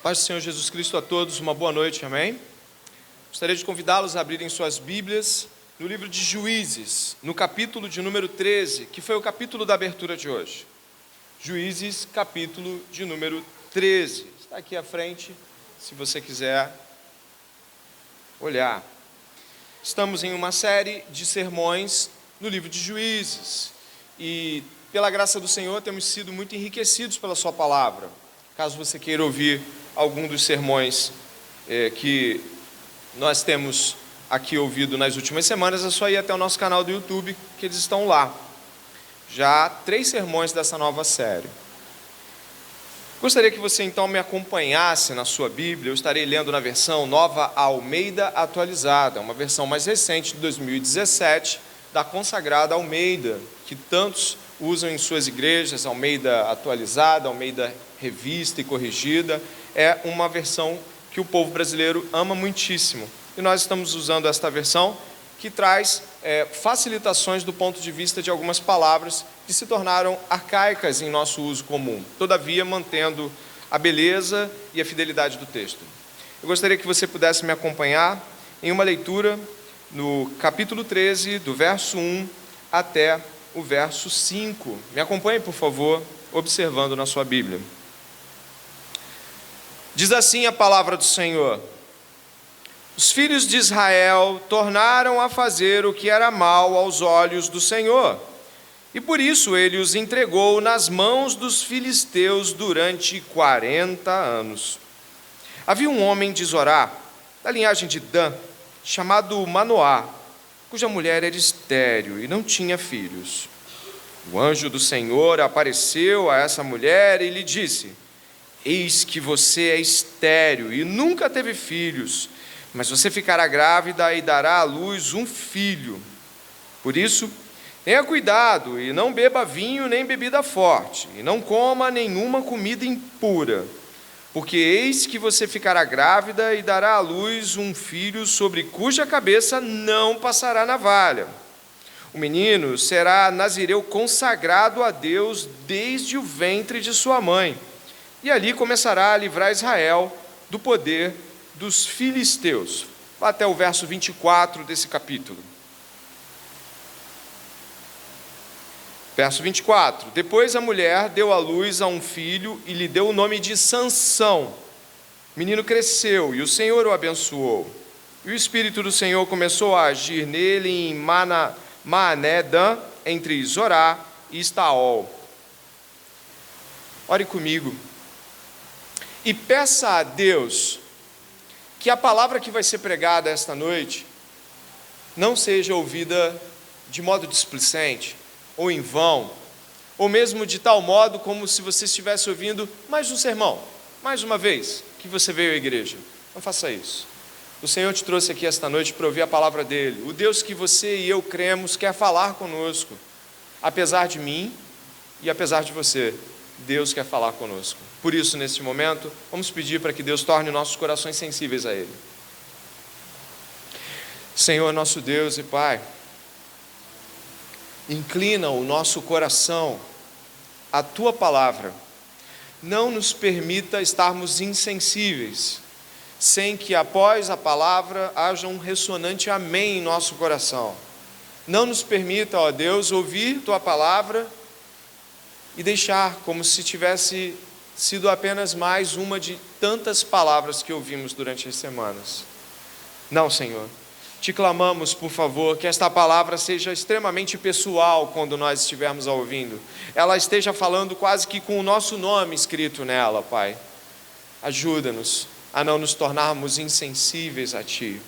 Paz do Senhor Jesus Cristo a todos, uma boa noite, amém? Gostaria de convidá-los a abrirem suas Bíblias no livro de Juízes, no capítulo de número 13, que foi o capítulo da abertura de hoje. Juízes, capítulo de número 13. Está aqui à frente, se você quiser olhar. Estamos em uma série de sermões no livro de Juízes e, pela graça do Senhor, temos sido muito enriquecidos pela sua palavra. Caso você queira ouvir algum dos sermões que nós temos aqui ouvido nas últimas semanas, é só ir até o nosso canal do YouTube, que eles estão lá. Já há 3 sermões dessa nova série. Gostaria que você então me acompanhasse na sua Bíblia. Eu estarei lendo na versão Nova Almeida Atualizada, uma versão mais recente de 2017, da consagrada Almeida, que tantos usam em suas igrejas, Almeida Atualizada, Almeida Revista e Corrigida. É uma versão que o povo brasileiro ama muitíssimo. E nós estamos usando esta versão que traz facilitações do ponto de vista de algumas palavras que se tornaram arcaicas em nosso uso comum, todavia mantendo a beleza e a fidelidade do texto. Eu gostaria que você pudesse me acompanhar em uma leitura no capítulo 13, do verso 1 até o verso 5. Me acompanhe, por favor, observando na sua Bíblia. Diz assim a palavra do Senhor: os filhos de Israel tornaram a fazer o que era mal aos olhos do Senhor, e por isso ele os entregou nas mãos dos filisteus durante 40 anos. Havia um homem de Zorá, da linhagem de Dan, chamado Manoá, cuja mulher era estéril e não tinha filhos. O anjo do Senhor apareceu a essa mulher e lhe disse: eis que você é estéril e nunca teve filhos, mas você ficará grávida e dará à luz um filho. Por isso, tenha cuidado e não beba vinho nem bebida forte, e não coma nenhuma comida impura, porque eis que você ficará grávida e dará à luz um filho sobre cuja cabeça não passará navalha. O menino será nazireu consagrado a Deus desde o ventre de sua mãe, e ali começará a livrar Israel do poder dos filisteus. Vá até o verso 24 desse capítulo. Verso 24. Depois a mulher deu à luz a um filho e lhe deu o nome de Sansão. O menino cresceu e o Senhor o abençoou. E o Espírito do Senhor começou a agir nele em Maanedã, entre Zorá e Estaol. Ore comigo. E peça a Deus que a palavra que vai ser pregada esta noite não seja ouvida de modo displicente, ou em vão, ou mesmo de tal modo como se você estivesse ouvindo mais um sermão, mais uma vez que você veio à igreja. Não faça isso. O Senhor te trouxe aqui esta noite para ouvir a palavra dEle. O Deus que você e eu cremos quer falar conosco. Apesar de mim e apesar de você, Deus quer falar conosco. Por isso, neste momento, vamos pedir para que Deus torne nossos corações sensíveis a Ele. Senhor, nosso Deus e Pai, inclina o nosso coração à Tua palavra. Não nos permita estarmos insensíveis, sem que após a palavra haja um ressonante amém em nosso coração. Não nos permita, ó Deus, ouvir Tua palavra e deixar como se tivesse sido apenas mais uma de tantas palavras que ouvimos durante as semanas. Não, Senhor. Te clamamos, por favor, que esta palavra seja extremamente pessoal quando nós estivermos a ouvindo. Ela esteja falando quase que com o nosso nome escrito nela, Pai. Ajuda-nos a não nos tornarmos insensíveis a Ti.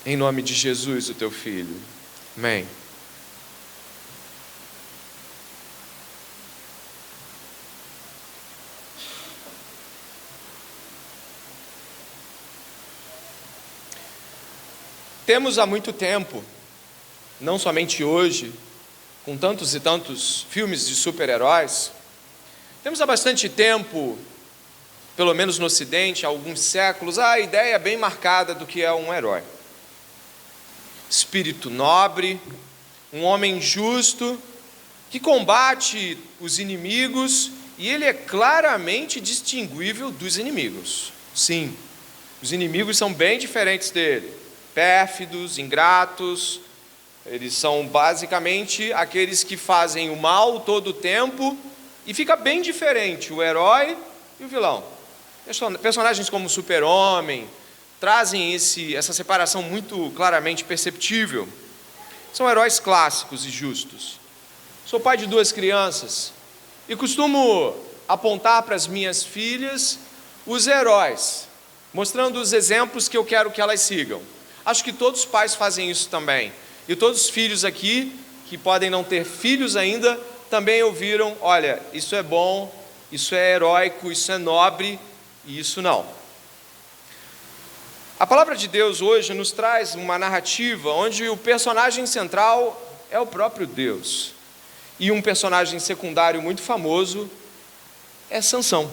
Em nome de Jesus, o Teu Filho. Amém. Temos há muito tempo, não somente hoje, com tantos e tantos filmes de super-heróis, temos há bastante tempo, pelo menos no Ocidente, há alguns séculos, a ideia bem marcada do que é um herói. Espírito nobre, um homem justo, que combate os inimigos e ele é claramente distinguível dos inimigos. Sim, os inimigos são bem diferentes dele, pérfidos, ingratos. Eles são basicamente aqueles que fazem o mal todo o tempo, e fica bem diferente o herói e o vilão. Personagens como o Super-Homem trazem essa separação muito claramente perceptível. São heróis clássicos e justos. Sou pai de 2 crianças e costumo apontar para as minhas filhas os heróis, mostrando os exemplos que eu quero que elas sigam. Acho que todos os pais fazem isso também. E todos os filhos aqui, que podem não ter filhos ainda, também ouviram: olha, isso é bom, isso é heróico, isso é nobre, e isso não. A palavra de Deus hoje nos traz uma narrativa onde o personagem central é o próprio Deus. E um personagem secundário muito famoso é Sansão,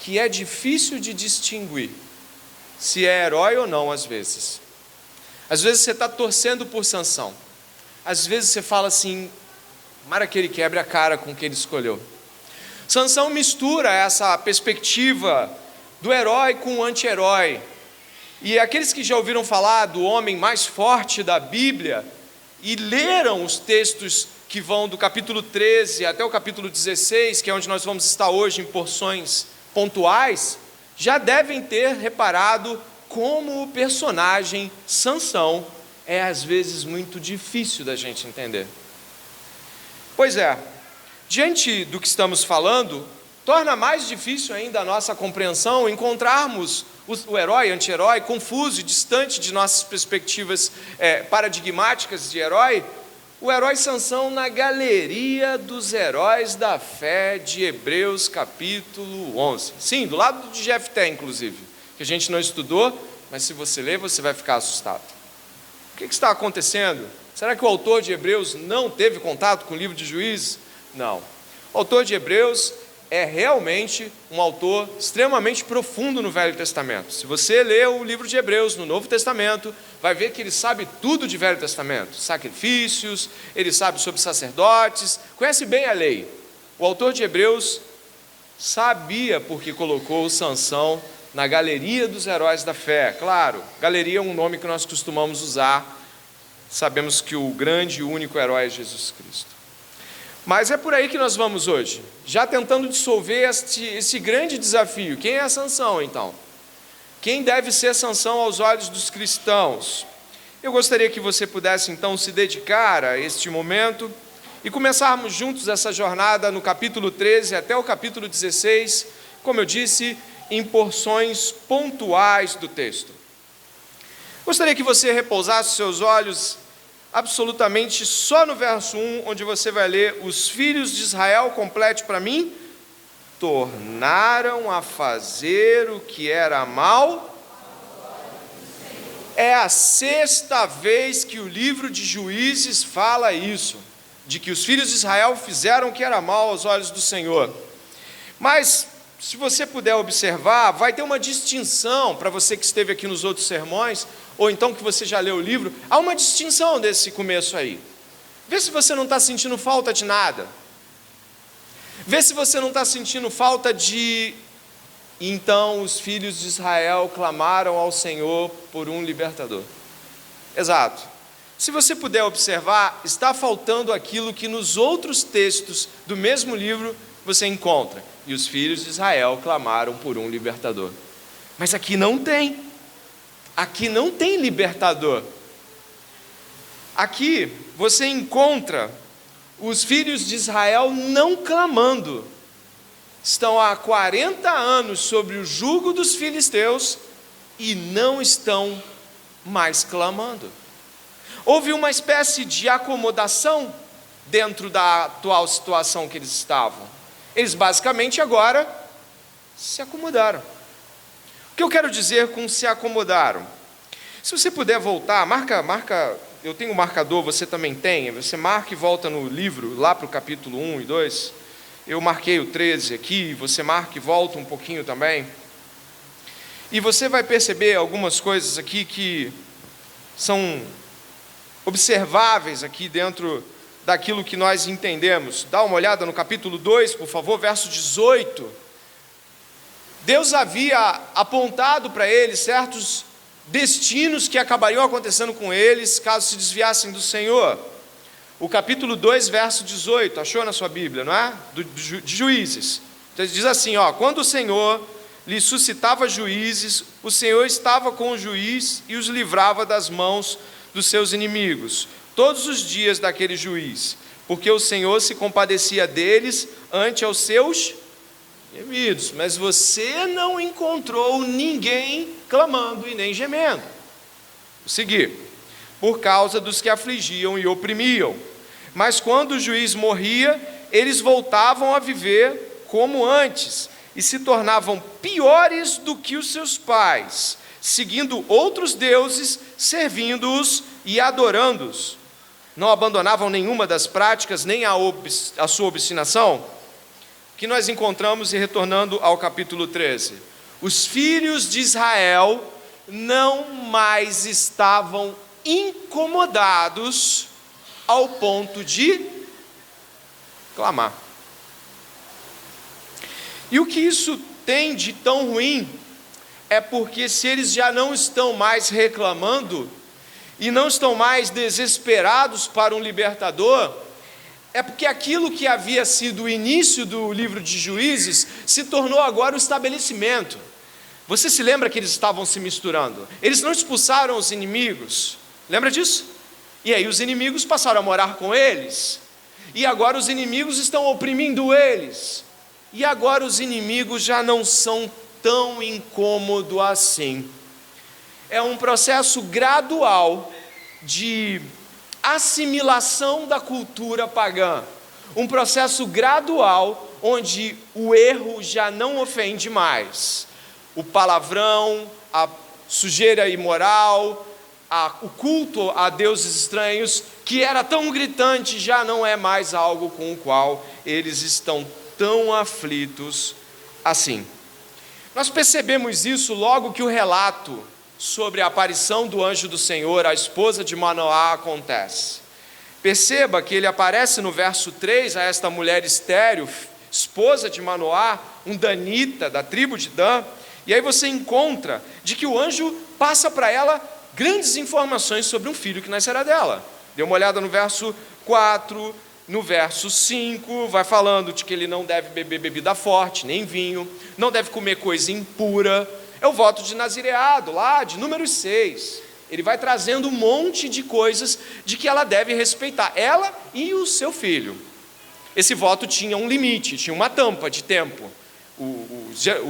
que é difícil de distinguir se é herói ou não às vezes. Às vezes você está torcendo por Sansão. Às vezes você fala assim: tomara que ele quebre a cara com o que ele escolheu. Sansão mistura essa perspectiva do herói com o anti-herói. E aqueles que já ouviram falar do homem mais forte da Bíblia e leram os textos que vão do capítulo 13 até o capítulo 16, que é onde nós vamos estar hoje em porções pontuais, já devem ter reparado como o personagem Sansão é às vezes muito difícil da gente entender. Pois é, diante do que estamos falando, torna mais difícil ainda a nossa compreensão encontrarmos o herói, anti-herói, confuso e distante de nossas perspectivas paradigmáticas de herói, o herói Sansão na galeria dos heróis da fé de Hebreus capítulo 11. Sim, do lado de Jefté, inclusive, que a gente não estudou, mas se você ler, você vai ficar assustado. O que está acontecendo? Será que o autor de Hebreus não teve contato com o livro de Juízes? Não. O autor de Hebreus é realmente um autor extremamente profundo no Velho Testamento. Se você lê o livro de Hebreus no Novo Testamento, vai ver que ele sabe tudo de Velho Testamento. Sacrifícios, ele sabe sobre sacerdotes, conhece bem a lei. O autor de Hebreus sabia porque colocou Sansão na galeria dos heróis da fé. Claro, galeria é um nome que nós costumamos usar. Sabemos que o grande e único herói é Jesus Cristo. Mas é por aí que nós vamos hoje, já tentando dissolver esse grande desafio. Quem é Sansão, então? Quem deve ser Sansão aos olhos dos cristãos? Eu gostaria que você pudesse, então, se dedicar a este momento e começarmos juntos essa jornada no capítulo 13 até o capítulo 16, como eu disse, em porções pontuais do texto. Gostaria que você repousasse seus olhos absolutamente só no verso 1, onde você vai ler: os filhos de Israel, complete para mim, tornaram a fazer o que era mal. É a 6ª vez que o livro de Juízes fala isso, de que os filhos de Israel fizeram o que era mal aos olhos do Senhor. Mas, se você puder observar, vai ter uma distinção, para você que esteve aqui nos outros sermões, ou então que você já leu o livro, há uma distinção desse começo aí. Vê se você não está sentindo falta de nada. Vê se você não está sentindo falta de... Então os filhos de Israel clamaram ao Senhor por um libertador. Exato. Se você puder observar, está faltando aquilo que nos outros textos do mesmo livro você encontra. E os filhos de Israel clamaram por um libertador. Mas aqui não tem. Aqui não tem libertador. Aqui você encontra os filhos de Israel não clamando. Estão há 40 anos sobre o jugo dos filisteus e não estão mais clamando. Houve uma espécie de acomodação dentro da atual situação que eles estavam. Eles basicamente agora se acomodaram. O que eu quero dizer com se acomodaram? Se você puder voltar, marca, eu tenho um marcador, você também tem, você marca e volta no livro, lá para o capítulo 1 e 2, eu marquei o 13 aqui, você marca e volta um pouquinho também, e você vai perceber algumas coisas aqui que são observáveis aqui dentro daquilo que nós entendemos. Dá uma olhada no capítulo 2, por favor, verso 18. Deus havia apontado para eles certos destinos que acabariam acontecendo com eles, caso se desviassem do Senhor. O capítulo 2, verso 18, achou na sua Bíblia, não é? De Juízes. Então, diz assim, quando o Senhor lhe suscitava juízes, o Senhor estava com o juiz e os livrava das mãos dos seus inimigos, todos os dias daquele juiz, porque o Senhor se compadecia deles ante aos seus gemidos. Mas você não encontrou ninguém clamando e nem gemendo. Vou seguir. Por causa dos que afligiam e oprimiam. Mas quando o juiz morria, eles voltavam a viver como antes, e se tornavam piores do que os seus pais, seguindo outros deuses, servindo-os e adorando-os. Não abandonavam nenhuma das práticas, nem a sua obstinação, que nós encontramos, e retornando ao capítulo 13. Os filhos de Israel não mais estavam incomodados ao ponto de clamar. E o que isso tem de tão ruim é porque se eles já não estão mais reclamando e não estão mais desesperados para um libertador, é porque aquilo que havia sido o início do livro de Juízes se tornou agora o estabelecimento. Você se lembra que eles estavam se misturando? Eles não expulsaram os inimigos, lembra disso? E aí os inimigos passaram a morar com eles, e agora os inimigos estão oprimindo eles. E agora os inimigos já não são tão incômodos assim. É um processo gradual de assimilação da cultura pagã. Um processo gradual onde o erro já não ofende mais. O palavrão, a sujeira imoral, o culto a deuses estranhos, que era tão gritante, já não é mais algo com o qual eles estão tão aflitos assim. Nós percebemos isso logo que o relato sobre a aparição do anjo do Senhor à esposa de Manoá acontece. Perceba que ele aparece no verso 3 a esta mulher estéril, esposa de Manoá, um danita da tribo de Dan, e aí você encontra de que o anjo passa para ela grandes informações sobre um filho que nascerá dela. Dê uma olhada no verso 4, no verso 5, vai falando de que ele não deve beber bebida forte, nem vinho, não deve comer coisa impura. É o voto de nazireado, lá de número 6. Ele vai trazendo um monte de coisas de que ela deve respeitar, ela e o seu filho. Esse voto tinha um limite, tinha uma tampa de tempo.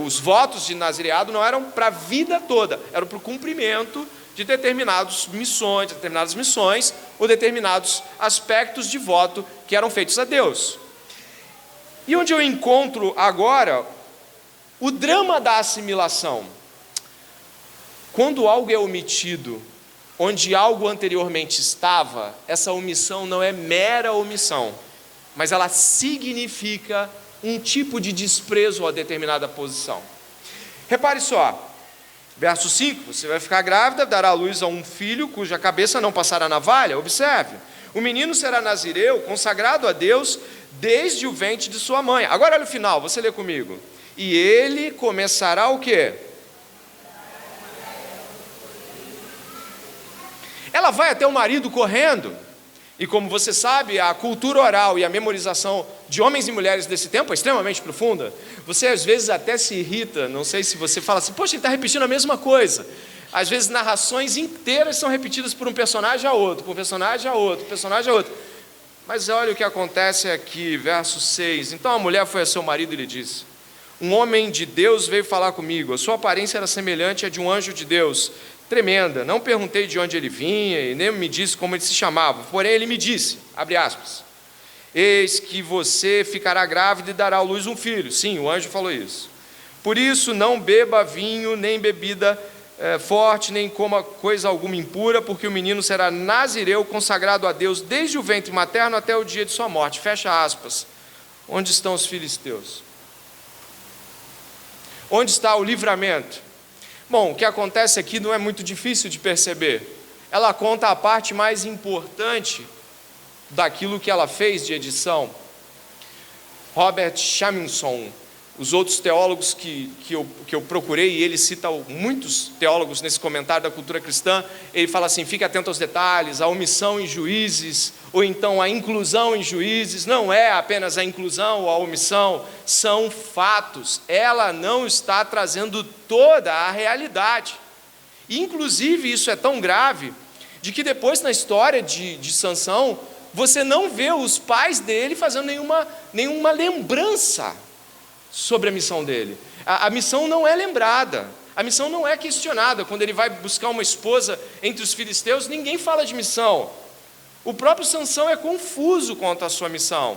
Os votos de nazireado não eram para a vida toda, eram para o cumprimento de determinadas missões ou determinados aspectos de voto que eram feitos a Deus. E onde eu encontro agora o drama da assimilação. Quando algo é omitido, onde algo anteriormente estava, essa omissão não é mera omissão, mas ela significa um tipo de desprezo a determinada posição. Repare só, verso 5, você vai ficar grávida, dará à luz a um filho cuja cabeça não passará navalha. Observe, o menino será nazireu, consagrado a Deus desde o ventre de sua mãe. Agora olha o final, você lê comigo. E ele começará o quê? Ela vai até o marido correndo. E como você sabe, a cultura oral e a memorização de homens e mulheres desse tempo é extremamente profunda. Você às vezes até se irrita, não sei se você fala assim, poxa, ele está repetindo a mesma coisa. Às vezes narrações inteiras são repetidas por um personagem a outro, por um personagem a outro, personagem a outro. Mas olha o que acontece aqui, verso 6. Então a mulher foi a seu marido e lhe disse, um homem de Deus veio falar comigo, a sua aparência era semelhante à de um anjo de Deus, tremenda, não perguntei de onde ele vinha e nem me disse como ele se chamava, porém ele me disse, abre aspas, eis que você ficará grávida e dará à luz um filho. Sim, o anjo falou isso. Por isso não beba vinho, nem bebida forte, nem coma coisa alguma impura, porque o menino será nazireu, consagrado a Deus desde o ventre materno até o dia de sua morte. Fecha aspas. Onde estão os filisteus? Onde está o livramento? Bom, o que acontece aqui não é muito difícil de perceber. Ela conta a parte mais importante daquilo que ela fez de edição. Robert Chaminson, os outros teólogos que eu procurei, e ele cita muitos teólogos nesse comentário da cultura cristã, ele fala assim: fique atento aos detalhes, a omissão em Juízes, ou então a inclusão em Juízes, não é apenas a inclusão ou a omissão, são fatos, ela não está trazendo toda a realidade. E, inclusive, isso é tão grave, de que depois na história de Sansão, você não vê os pais dele fazendo nenhuma lembrança sobre a missão dele. A missão não é lembrada, a missão não é questionada. Quando ele vai buscar uma esposa entre os filisteus, ninguém fala de missão. O próprio Sansão é confuso quanto à sua missão.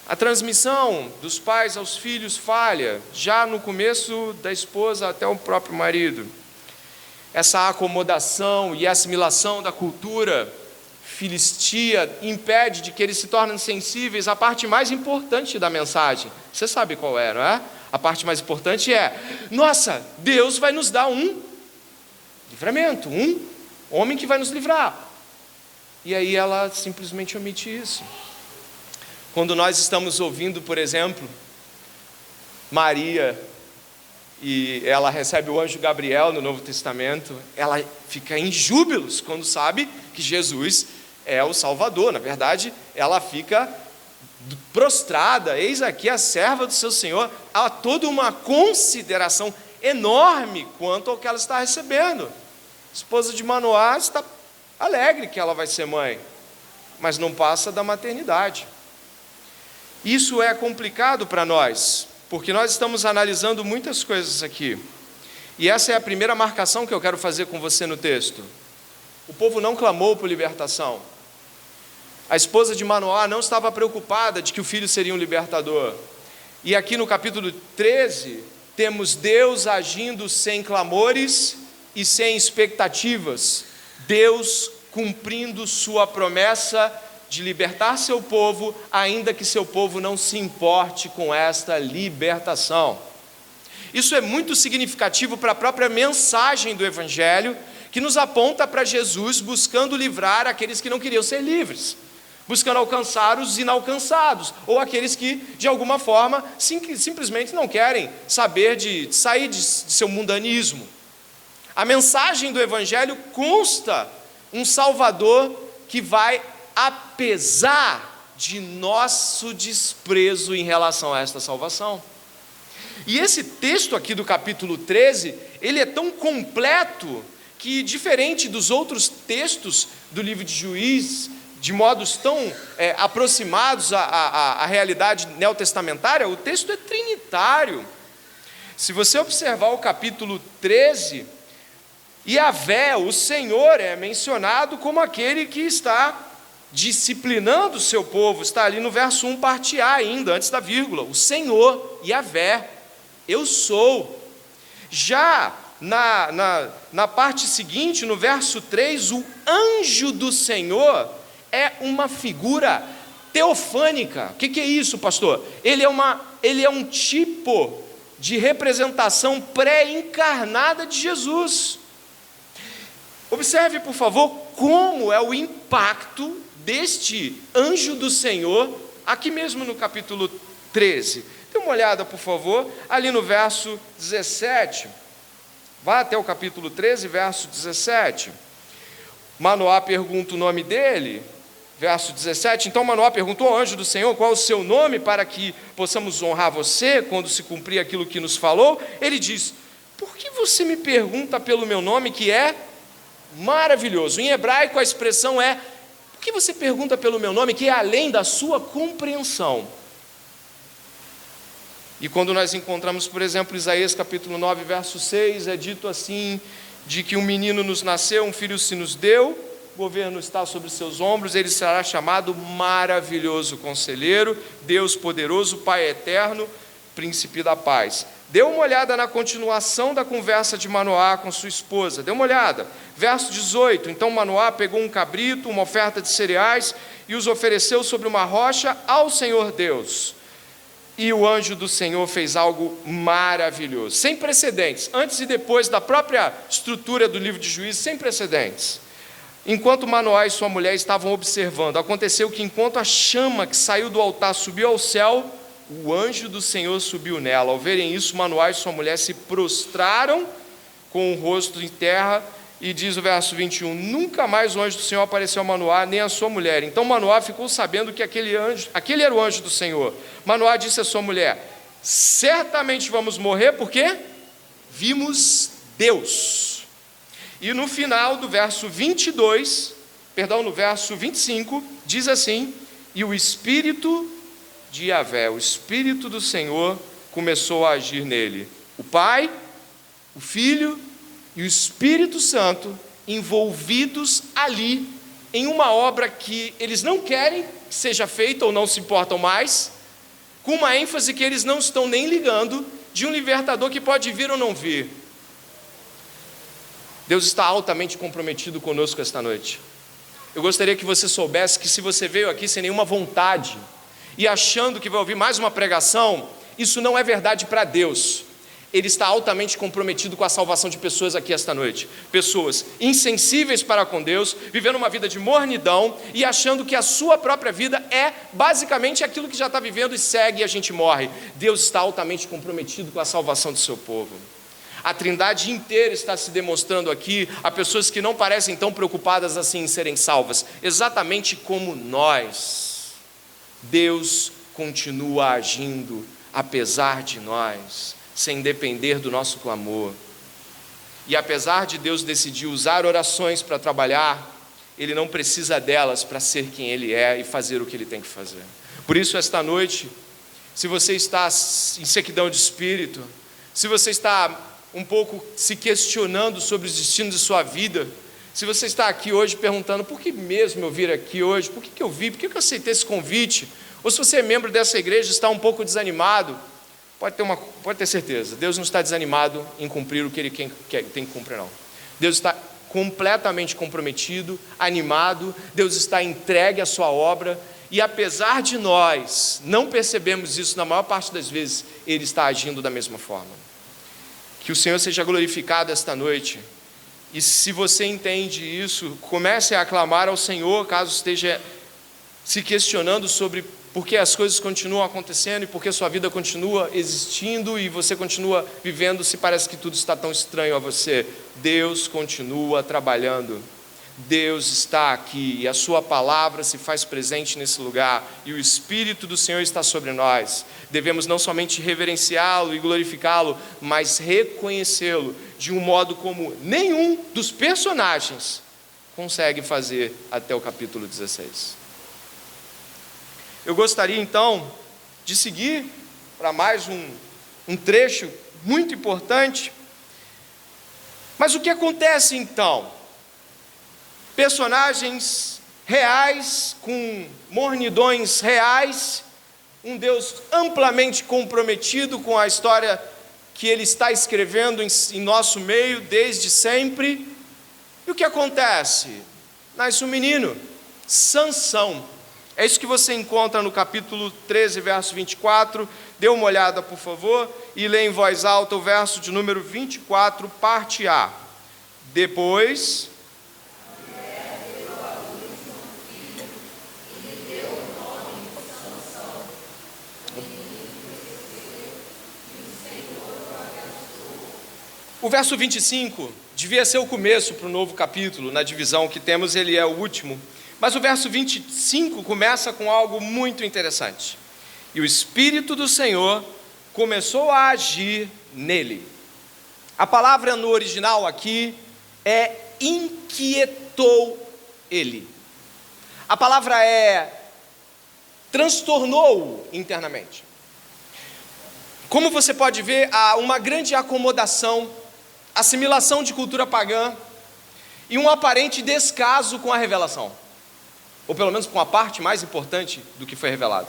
A transmissão dos pais aos filhos falha, já no começo da esposa até o próprio marido. Essa acomodação e assimilação da cultura filistia impede de que eles se tornem sensíveis à parte mais importante da mensagem. Você sabe qual é, não é? A parte mais importante é: nossa, Deus vai nos dar um livramento, um homem que vai nos livrar. E aí ela simplesmente omite isso. Quando nós estamos ouvindo, por exemplo, Maria, e ela recebe o anjo Gabriel no Novo Testamento, ela fica em júbilos quando sabe que Jesus é o Salvador. Na verdade, ela fica prostrada: eis aqui a serva do seu Senhor. Há toda uma consideração enorme quanto ao que ela está recebendo. A esposa de Manoá está alegre que ela vai ser mãe, mas não passa da maternidade. Isso é complicado para nós, porque nós estamos analisando muitas coisas aqui. E essa é a primeira marcação que eu quero fazer com você no texto. O povo não clamou por libertação. A esposa de Manoá não estava preocupada de que o filho seria um libertador. E aqui no capítulo 13, temos Deus agindo sem clamores e sem expectativas. Deus cumprindo sua promessa de libertar seu povo, ainda que seu povo não se importe com esta libertação. Isso é muito significativo para a própria mensagem do Evangelho, que nos aponta para Jesus buscando livrar aqueles que não queriam ser livres, buscando alcançar os inalcançados, ou aqueles que, de alguma forma, simplesmente não querem saber de sair de seu mundanismo. A mensagem do Evangelho consta um Salvador que vai, apesar de nosso desprezo em relação a esta salvação. E esse texto aqui do capítulo 13, ele é tão completo que, diferente dos outros textos do livro de Juízes, de modos tão aproximados à realidade neotestamentária, o texto é trinitário. Se você observar o capítulo 13, Yahvé, o Senhor, é mencionado como aquele que está disciplinando o seu povo. Está ali no verso 1, parte A ainda, antes da vírgula. O Senhor, Yahvé, eu sou. Já na parte seguinte, no verso 3, o anjo do Senhor é uma figura teofânica. O que é isso, pastor? Ele é um tipo de representação pré-encarnada de Jesus. Observe, por favor, como é o impacto deste anjo do Senhor, aqui mesmo no capítulo 13. Dê uma olhada, por favor, ali no verso 17. Vá até o capítulo 13, verso 17. Manoá pergunta o nome dele, verso 17. Então Manoá perguntou ao anjo do Senhor: qual é o seu nome, para que possamos honrar você quando se cumprir aquilo que nos falou? Ele diz: por que você me pergunta pelo meu nome, que é maravilhoso? Em hebraico a expressão é: por que você pergunta pelo meu nome, que é além da sua compreensão? E quando nós encontramos, por exemplo, Isaías capítulo 9, verso 6, é dito assim, de que um menino nos nasceu, um filho se nos deu, o governo está sobre seus ombros, ele será chamado Maravilhoso Conselheiro, Deus Poderoso, Pai Eterno, Príncipe da Paz. Dê uma olhada na continuação da conversa de Manoá com sua esposa. Dê uma olhada. Verso 18. Então Manoá pegou um cabrito, uma oferta de cereais, e os ofereceu sobre uma rocha ao Senhor Deus. E o anjo do Senhor fez algo maravilhoso, sem precedentes, antes e depois da própria estrutura do livro de Juízes, sem precedentes. Enquanto Manoá e sua mulher estavam observando, aconteceu que enquanto a chama que saiu do altar subiu ao céu, o anjo do Senhor subiu nela. Ao verem isso, Manoá e sua mulher se prostraram com o rosto em terra, e diz o verso 21, nunca mais o anjo do Senhor apareceu a Manoá, nem a sua mulher. Então Manoá ficou sabendo que aquele era o anjo do Senhor. Manoá disse à sua mulher, certamente vamos morrer, porque vimos Deus. E no final do verso 25, diz assim, e o Espírito de Yahvé, o Espírito do Senhor, começou a agir nele. O Pai, o Filho e o Espírito Santo envolvidos ali em uma obra que eles não querem que seja feita ou não se importam mais, com uma ênfase que eles não estão nem ligando, de um libertador que pode vir ou não vir. Deus está altamente comprometido conosco esta noite. Eu gostaria que você soubesse que se você veio aqui sem nenhuma vontade e achando que vai ouvir mais uma pregação, isso não é verdade para Deus. Ele está altamente comprometido com a salvação de pessoas aqui esta noite. Pessoas insensíveis para com Deus, vivendo uma vida de mornidão e achando que a sua própria vida é basicamente aquilo que já está vivendo e segue e a gente morre. Deus está altamente comprometido com a salvação do seu povo. A Trindade inteira está se demonstrando aqui a pessoas que não parecem tão preocupadas assim em serem salvas, exatamente como nós. Deus continua agindo apesar de nós, sem depender do nosso clamor. E apesar de Deus decidir usar orações para trabalhar, Ele não precisa delas para ser quem Ele é e fazer o que Ele tem que fazer. Por isso, esta noite, se você está em sequidão de espírito, se você está um pouco se questionando sobre os destinos de sua vida, se você está aqui hoje perguntando, por que mesmo eu vir aqui hoje? Por que eu vim? Por que eu aceitei esse convite? Ou se você é membro dessa igreja e está um pouco desanimado, pode ter certeza, Deus não está desanimado em cumprir o que Ele tem que cumprir, não. Deus está completamente comprometido, animado, Deus está entregue à sua obra, e apesar de nós não percebemos isso na maior parte das vezes, Ele está agindo da mesma forma. Que o Senhor seja glorificado esta noite, e se você entende isso, comece a aclamar ao Senhor, caso esteja se questionando sobre por que as coisas continuam acontecendo e por que sua vida continua existindo e você continua vivendo se parece que tudo está tão estranho a você. Deus continua trabalhando, Deus está aqui e a sua palavra se faz presente nesse lugar e o Espírito do Senhor está sobre nós. Devemos não somente reverenciá-lo e glorificá-lo, mas reconhecê-lo de um modo como nenhum dos personagens consegue fazer até o capítulo 16. Eu gostaria então de seguir para mais um trecho muito importante. Mas o que acontece então? Personagens reais, com mornidões reais, um Deus amplamente comprometido com a história que Ele está escrevendo em nosso meio desde sempre. E o que acontece? Nasce um menino, Sansão. É isso que você encontra no capítulo 13, verso 24. Dê uma olhada, por favor, e lê em voz alta o verso de número 24, parte A. Depois... O verso 25 devia ser o começo para o novo capítulo, na divisão que temos, ele é o último. Mas o verso 25 começa com algo muito interessante. E o Espírito do Senhor começou a agir nele. A palavra no original aqui é inquietou ele. A palavra é transtornou internamente. Como você pode ver, há uma grande acomodação, assimilação de cultura pagã e um aparente descaso com a revelação. Ou pelo menos com a parte mais importante do que foi revelado.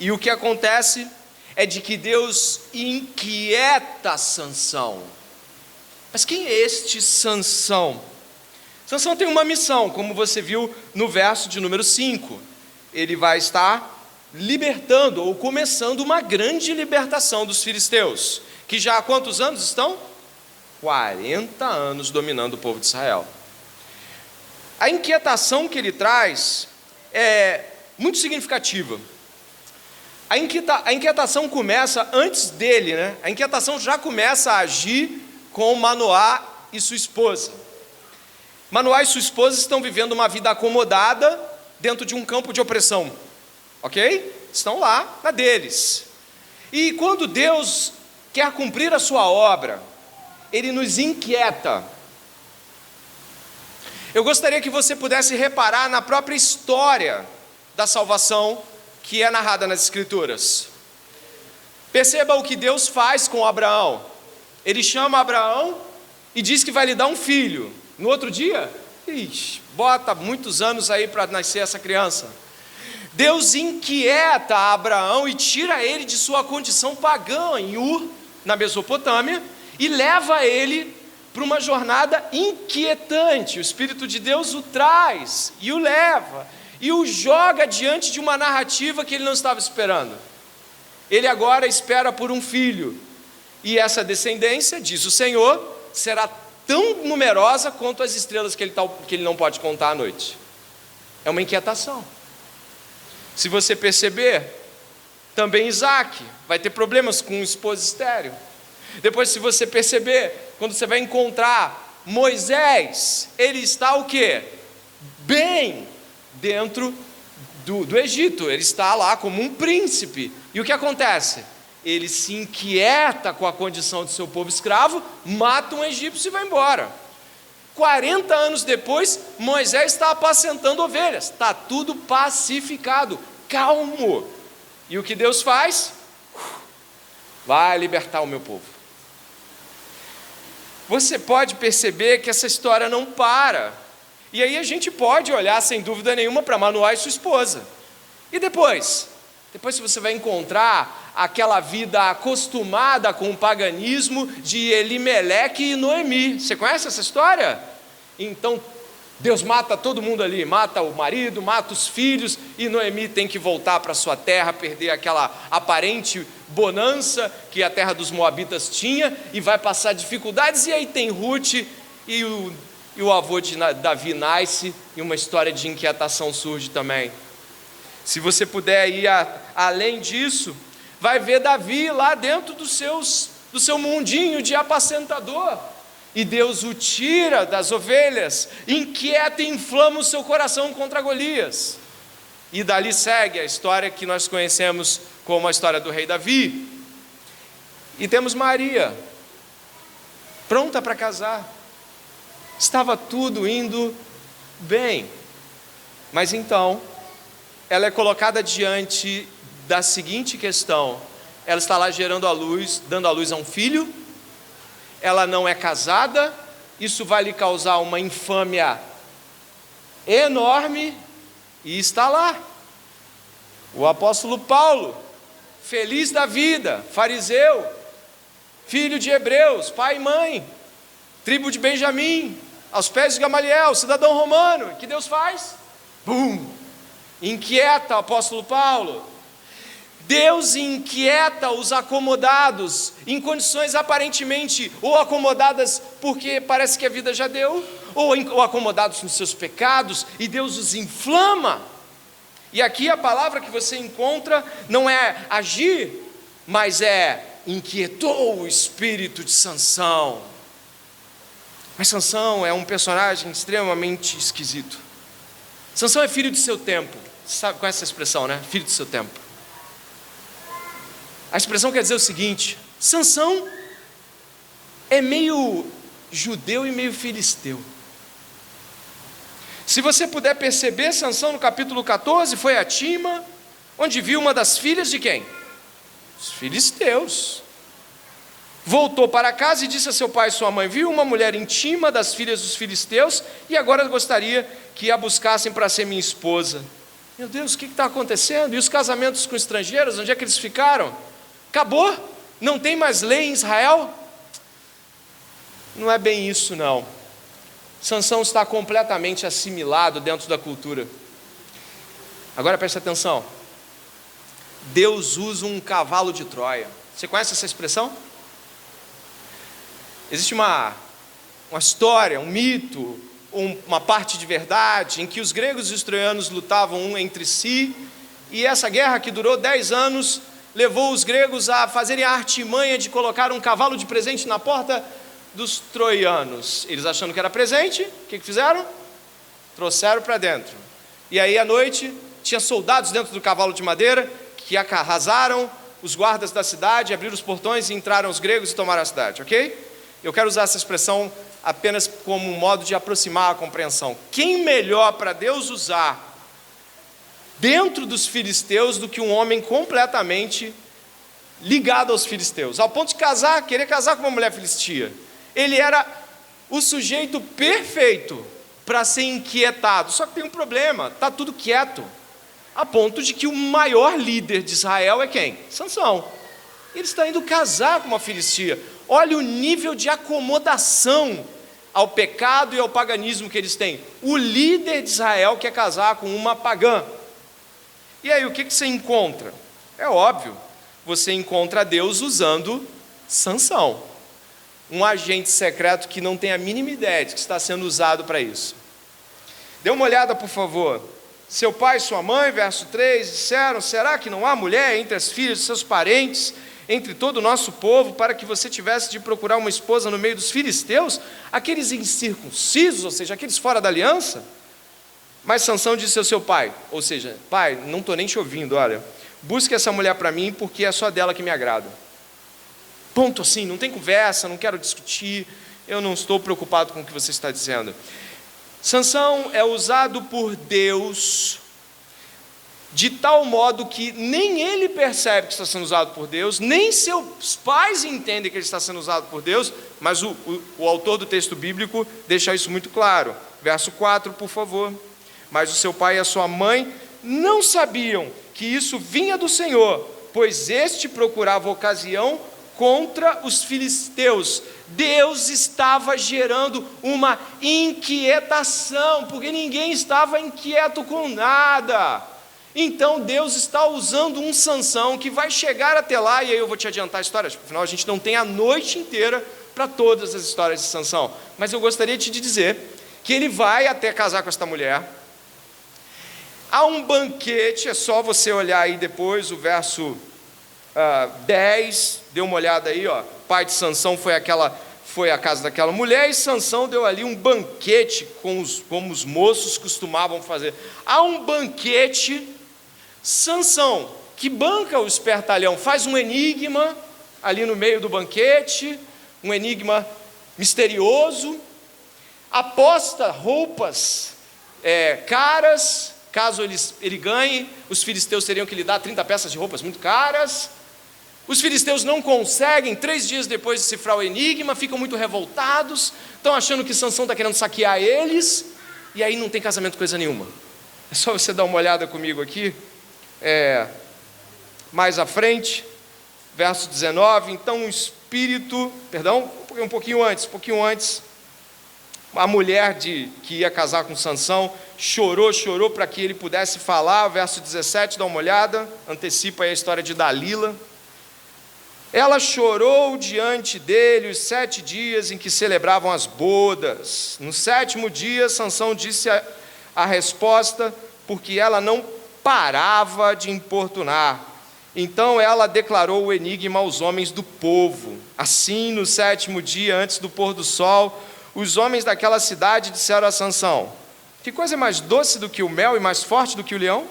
E o que acontece é de que Deus inquieta Sansão. Mas quem é este Sansão? Sansão tem uma missão, como você viu no verso de número 5. Ele vai estar libertando, ou começando uma grande libertação dos filisteus, que já há quantos anos estão? 40 anos dominando o povo de Israel. A inquietação que ele traz é muito significativa. A inquietação começa antes dele, né? A inquietação já começa a agir com Manoá e sua esposa. Manoá e sua esposa estão vivendo uma vida acomodada dentro de um campo de opressão, ok? Estão lá na deles. E quando Deus quer cumprir a sua obra, Ele nos inquieta. Eu gostaria que você pudesse reparar na própria história da salvação que é narrada nas Escrituras. Perceba o que Deus faz com Abraão. Ele chama Abraão e diz que vai lhe dar um filho. No outro dia, bota muitos anos aí para nascer essa criança. Deus inquieta Abraão e tira ele de sua condição pagã em Ur, na Mesopotâmia, e leva ele para uma jornada inquietante. O Espírito de Deus o traz e o leva e o joga diante de uma narrativa que ele não estava esperando. Ele agora espera por um filho, e essa descendência, diz o Senhor, será tão numerosa quanto as estrelas que ele não pode contar à noite. É uma inquietação. Se você perceber, também Isaac vai ter problemas com esposa estéril. Depois, se você perceber, quando você vai encontrar Moisés, ele está o quê? Bem dentro do Egito, ele está lá como um príncipe. E o que acontece? Ele se inquieta com a condição de seu povo escravo, mata um egípcio e vai embora. 40 anos depois, Moisés está apacentando ovelhas, está tudo pacificado, calmo. E o que Deus faz? Vai libertar o meu povo. Você pode perceber que essa história não para. E aí a gente pode olhar sem dúvida nenhuma para Manoá e sua esposa. E depois? Depois você vai encontrar aquela vida acostumada com o paganismo de Elimeleque e Noemi. Você conhece essa história? Então Deus mata todo mundo ali, mata o marido, mata os filhos, e Noemi tem que voltar para sua terra, perder aquela aparente bonança que a terra dos moabitas tinha, e vai passar dificuldades. E aí tem Ruth, e o avô de Davi nasce, e uma história de inquietação surge também. Se você puder ir além disso, vai ver Davi lá dentro do seu mundinho de apacentador, e Deus o tira das ovelhas, inquieta e inflama o seu coração contra Golias. E dali segue a história que nós conhecemos como a história do rei Davi. E temos Maria, pronta para casar. Estava tudo indo bem, mas então ela é colocada diante da seguinte questão: ela está lá gerando a luz, dando à luz a um filho, ela não é casada, isso vai lhe causar uma infâmia enorme, e está lá o apóstolo Paulo, feliz da vida, fariseu, filho de hebreus, pai e mãe, tribo de Benjamim, aos pés de Gamaliel, cidadão romano. O que Deus faz? Inquieta o apóstolo Paulo. Deus inquieta os acomodados, em condições aparentemente ou acomodadas porque parece que a vida já deu, ou acomodados nos seus pecados, e Deus os inflama. E aqui a palavra que você encontra não é agir, mas é inquietou o espírito de Sansão. Mas Sansão é um personagem extremamente esquisito. Sansão é filho do seu tempo. Você sabe, conhece essa expressão, né? Filho do seu tempo. A expressão quer dizer o seguinte: Sansão é meio judeu e meio filisteu. Se você puder perceber, Sansão no capítulo 14 foi a Tima, onde viu uma das filhas de quem? Os filisteus. Voltou para casa e disse a seu pai e sua mãe: viu uma mulher íntima das filhas dos filisteus, e agora gostaria que a buscassem para ser minha esposa. Meu Deus, o que está acontecendo? E os casamentos com estrangeiros, onde é que eles ficaram? Acabou? Não tem mais lei em Israel? Não é bem isso, não. Sansão está completamente assimilado dentro da cultura. Agora preste atenção. Deus usa um cavalo de Troia. Você conhece essa expressão? Existe uma história, um mito uma parte de verdade, em que os gregos e os troianos lutavam um entre si, e essa guerra, que durou 10 anos, levou os gregos a fazerem a artimanha de colocar um cavalo de presente na porta dos troianos. Eles, achando que era presente, o que fizeram? Trouxeram para dentro. E aí à noite tinha soldados dentro do cavalo de madeira que arrasaram os guardas da cidade, abriram os portões e entraram os gregos e tomaram a cidade, ok? Eu quero usar essa expressão apenas como um modo de aproximar a compreensão. Quem melhor para Deus usar dentro dos filisteus do que um homem completamente ligado aos filisteus, ao ponto de casar, querer casar com uma mulher filistia? Ele era o sujeito perfeito para ser inquietado, só que tem um problema, está tudo quieto, a ponto de que o maior líder de Israel é quem? Sansão. Ele está indo casar com uma filistia. Olha o nível de acomodação ao pecado e ao paganismo que eles têm. O líder de Israel quer casar com uma pagã. E aí, o que você encontra? É óbvio, você encontra Deus usando Sansão, um agente secreto que não tem a mínima ideia de que está sendo usado para isso. Dê uma olhada, por favor. Seu pai e sua mãe, verso 3, disseram: será que não há mulher entre as filhas de seus parentes, entre todo o nosso povo, para que você tivesse de procurar uma esposa no meio dos filisteus, aqueles incircuncisos, ou seja, aqueles fora da aliança? Mas Sansão disse ao seu pai, ou seja, pai, não estou nem te ouvindo, olha, busque essa mulher para mim, porque é só dela que me agrada. Ponto assim, não tem conversa, não quero discutir, eu não estou preocupado com o que você está dizendo. Sansão é usado por Deus de tal modo que nem ele percebe que está sendo usado por Deus, nem seus pais entendem que ele está sendo usado por Deus, mas o autor do texto bíblico deixa isso muito claro. Verso 4, por favor. Mas o seu pai e a sua mãe não sabiam que isso vinha do Senhor, pois este procurava ocasião contra os filisteus. Deus estava gerando uma inquietação, porque ninguém estava inquieto com nada. Então Deus está usando um Sansão que vai chegar até lá, e aí eu vou te adiantar a história, afinal a gente não tem a noite inteira para todas as histórias de Sansão, mas eu gostaria de te dizer que ele vai até casar com esta mulher. Há um banquete, é só você olhar aí depois o verso 10, dê uma olhada aí, ó. Pai de Sansão foi à casa daquela mulher, e Sansão deu ali um banquete, como os moços costumavam fazer. Há um banquete. Sansão, que banca o espertalhão, faz um enigma ali no meio do banquete, um enigma misterioso, aposta roupas caras, caso ele ganhe, os filisteus teriam que lhe dar 30 peças de roupas muito caras. Os filisteus não conseguem, 3 dias depois de cifrar o enigma, ficam muito revoltados, estão achando que Sansão está querendo saquear eles, e aí não tem casamento coisa nenhuma. É só você dar uma olhada comigo aqui, mais à frente, verso 19, então o espírito, um pouquinho antes, a mulher que ia casar com Sansão, chorou para que ele pudesse falar, verso 17, dá uma olhada, antecipa aí a história de Dalila. Ela chorou diante dele os 7 dias em que celebravam as bodas. No 7º dia, Sansão disse a resposta, porque ela não parava de importunar. Então ela declarou o enigma aos homens do povo. Assim, no 7º dia, antes do pôr do sol, os homens daquela cidade disseram a Sansão: que coisa é mais doce do que o mel e mais forte do que o leão?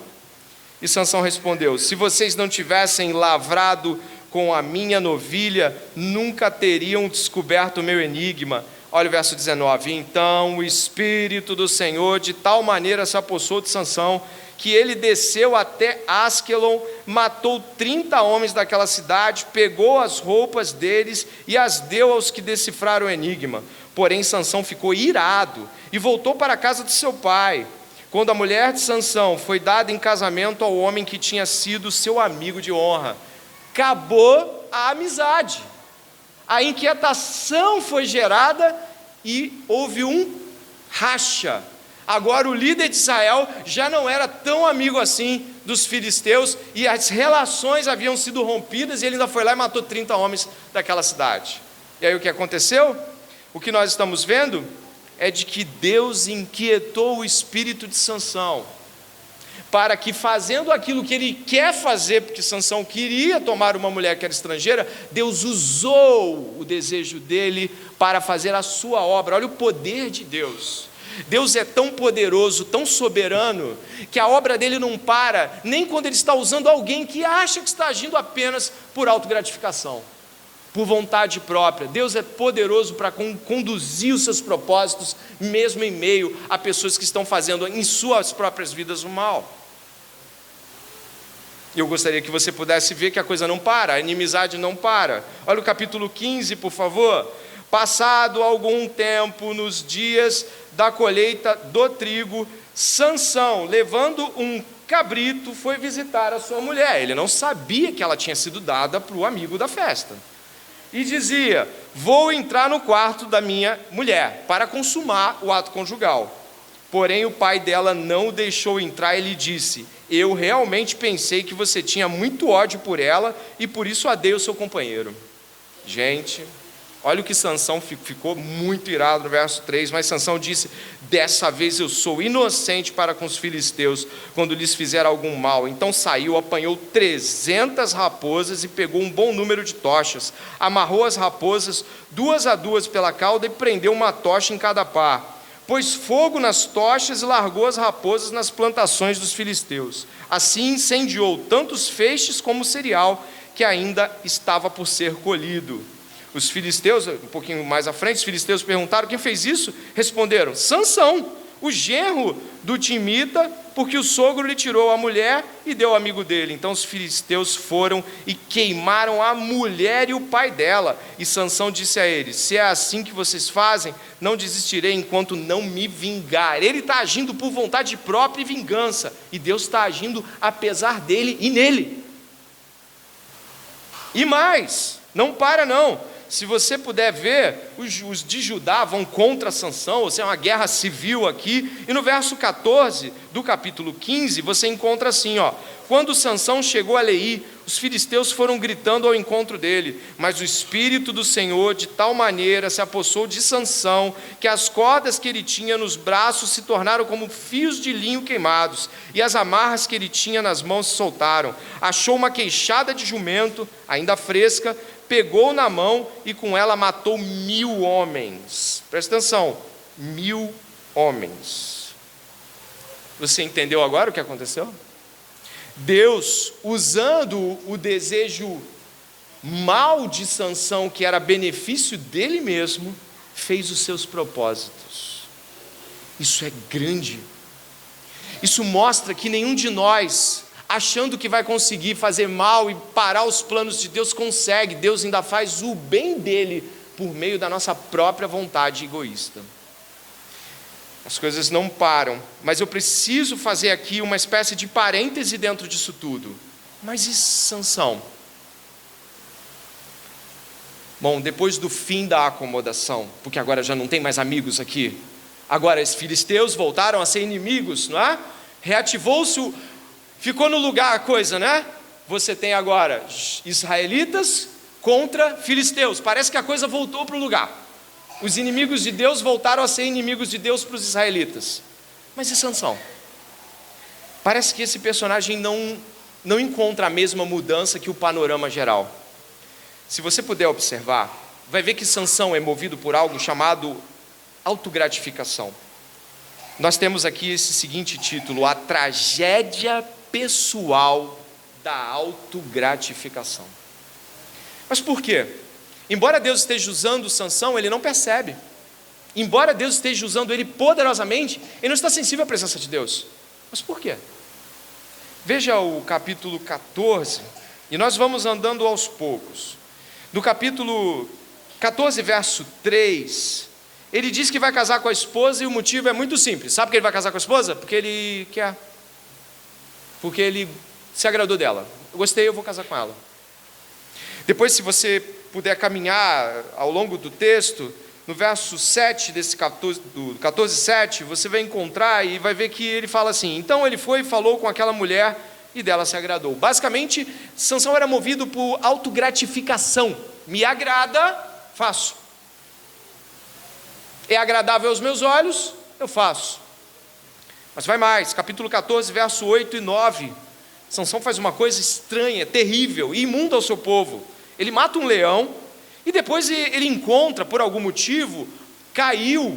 E Sansão respondeu: se vocês não tivessem lavrado com a minha novilha, nunca teriam descoberto o meu enigma. Olha o verso 19. Então o Espírito do Senhor de tal maneira se apossou de Sansão, que ele desceu até Asquelon, matou 30 homens daquela cidade, pegou as roupas deles e as deu aos que decifraram o enigma. Porém Sansão ficou irado e voltou para a casa de seu pai. Quando a mulher de Sansão foi dada em casamento ao homem que tinha sido seu amigo de honra, acabou a amizade. A inquietação foi gerada e houve um racha. Agora o líder de Israel já não era tão amigo assim dos filisteus, e as relações haviam sido rompidas, e ele ainda foi lá e matou 30 homens daquela cidade. E aí o que aconteceu? O que nós estamos vendo é de que Deus inquietou o espírito de Sansão, para que, fazendo aquilo que ele quer fazer, porque Sansão queria tomar uma mulher que era estrangeira, Deus usou o desejo dele para fazer a sua obra. Olha o poder de Deus. Deus é tão poderoso, tão soberano, que a obra dele não para, nem quando ele está usando alguém que acha que está agindo apenas por autogratificação, por vontade própria. Deus é poderoso para conduzir os seus propósitos, mesmo em meio a pessoas que estão fazendo em suas próprias vidas o mal. Eu gostaria que você pudesse ver que a coisa não para, a inimizade não para. Olha o capítulo 15, por favor. Passado algum tempo, nos dias da colheita do trigo, Sansão, levando um cabrito, foi visitar a sua mulher. Ele não sabia que ela tinha sido dada para o amigo da festa. E dizia: vou entrar no quarto da minha mulher para consumar o ato conjugal. Porém o pai dela não o deixou entrar e lhe disse: eu realmente pensei que você tinha muito ódio por ela e por isso a dei ao seu companheiro. Gente, olha o que Sansão ficou muito irado no verso 3, mas Sansão disse: dessa vez eu sou inocente para com os filisteus, quando lhes fizer algum mal. Então saiu, apanhou 300 raposas e pegou um bom número de tochas, amarrou as raposas 2 a 2 pela cauda e prendeu uma tocha em cada par. Pôs fogo nas tochas e largou as raposas nas plantações dos filisteus. Assim incendiou tanto os feixes como o cereal, que ainda estava por ser colhido. Os filisteus, um pouquinho mais à frente, os filisteus perguntaram: quem fez isso? Responderam: Sansão, o genro do Timita, porque o sogro lhe tirou a mulher e deu ao amigo dele. Então os filisteus foram e queimaram a mulher e o pai dela. E Sansão disse a eles: se é assim que vocês fazem, não desistirei enquanto não me vingar. Ele está agindo por vontade própria e vingança, e Deus está agindo apesar dele e nele. E mais, não para não. Se você puder ver, os de Judá vão contra Sansão, ou seja, é uma guerra civil aqui, e no verso 14 do capítulo 15, você encontra assim, ó: quando Sansão chegou a Leí, os filisteus foram gritando ao encontro dele, mas o Espírito do Senhor de tal maneira se apossou de Sansão, que as cordas que ele tinha nos braços se tornaram como fios de linho queimados, e as amarras que ele tinha nas mãos se soltaram. Achou uma queixada de jumento, ainda fresca, pegou na mão e com ela matou 1000 homens. Presta atenção, 1000 homens. Você entendeu agora o que aconteceu? Deus, usando o desejo mal de Sansão, que era benefício dele mesmo, fez os seus propósitos. Isso é grande. Isso mostra que nenhum de nós, achando que vai conseguir fazer mal e parar os planos de Deus, consegue. Deus ainda faz o bem dele por meio da nossa própria vontade egoísta. As coisas não param, mas eu preciso fazer aqui uma espécie de parêntese dentro disso tudo. Mas e Sansão? Bom, depois do fim da acomodação, porque agora já não tem mais amigos aqui, agora os filisteus voltaram a ser inimigos, não é? Reativou-se, ficou no lugar a coisa, né? Você tem agora israelitas contra filisteus, parece que a coisa voltou para o lugar. Os inimigos de Deus voltaram a ser inimigos de Deus para os israelitas. Mas e Sansão? Parece que esse personagem não encontra a mesma mudança que o panorama geral. Se você puder observar, vai ver que Sansão é movido por algo chamado autogratificação. Nós temos aqui esse seguinte título: a tragédia pessoal da autogratificação. Mas por quê? Embora Deus esteja usando Sansão, ele não percebe. Embora Deus esteja usando ele poderosamente, ele não está sensível à presença de Deus. Mas por quê? Veja o capítulo 14, e nós vamos andando aos poucos. Do capítulo 14, verso 3, ele diz que vai casar com a esposa, e o motivo é muito simples. Sabe por que ele vai casar com a esposa? Porque ele quer. Porque ele se agradou dela. Eu gostei, eu vou casar com ela. Depois, se você puder caminhar ao longo do texto, no verso 7 desse 14:7, você vai encontrar e vai ver que ele fala assim: então ele foi e falou com aquela mulher e dela se agradou. Basicamente, Sansão era movido por autogratificação. Me agrada, faço. é agradável aos meus olhos, eu faço. Mas vai mais, capítulo 14, verso 8 e 9. Sansão faz uma coisa estranha, terrível e imunda ao seu povo. Ele mata um leão e depois ele encontra, por algum motivo, caiu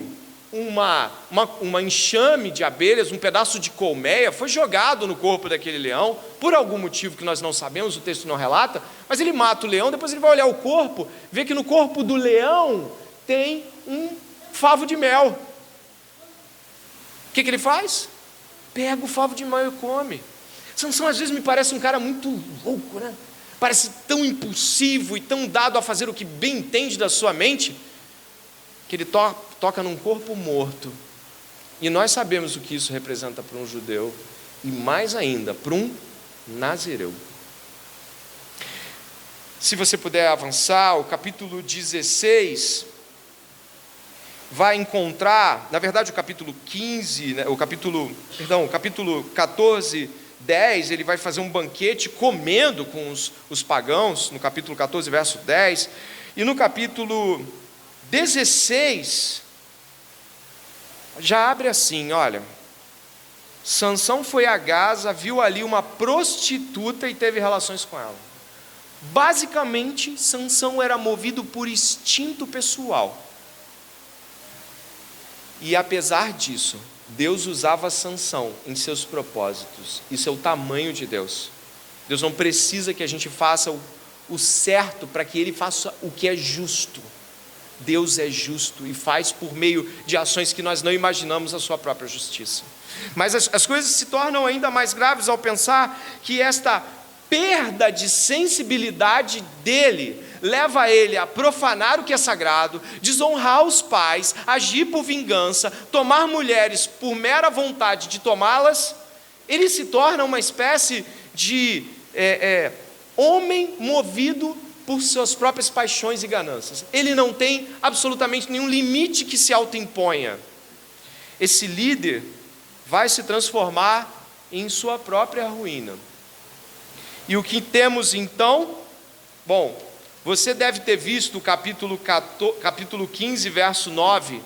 uma enxame de abelhas, um pedaço de colmeia, foi jogado no corpo daquele leão, por algum motivo que nós não sabemos, o texto não relata, mas ele mata o leão, depois ele vai olhar o corpo, vê que no corpo do leão tem um favo de mel. O que ele faz? Pega o favo de mel e come. Sansão às vezes me parece um cara muito louco, né? Parece tão impulsivo e tão dado a fazer o que bem entende da sua mente, que ele toca num corpo morto. E nós sabemos o que isso representa para um judeu, e mais ainda, para um nazireu. Se você puder avançar, o capítulo 16... vai encontrar, na verdade o capítulo 15, né, o capítulo 14, 10, ele vai fazer um banquete comendo com os pagãos, no capítulo 14, verso 10, e no capítulo 16, já abre assim, olha, Sansão foi a Gaza, viu ali uma prostituta e teve relações com ela. Basicamente, Sansão era movido por instinto pessoal. E apesar disso, Deus usava Sansão em seus propósitos. Isso é o tamanho de Deus. Deus não precisa que a gente faça o certo para que Ele faça o que é justo. Deus é justo e faz por meio de ações que nós não imaginamos a sua própria justiça. Mas as coisas se tornam ainda mais graves ao pensar que esta perda de sensibilidade dele leva ele a profanar o que é sagrado, desonrar os pais, agir por vingança, tomar mulheres por mera vontade de tomá-las. Ele se torna uma espécie de homem movido por suas próprias paixões e ganâncias. Ele não tem absolutamente nenhum limite que se autoimponha. Esse líder vai se transformar em sua própria ruína. E o que temos então? Bom, você deve ter visto o capítulo 15, verso 9.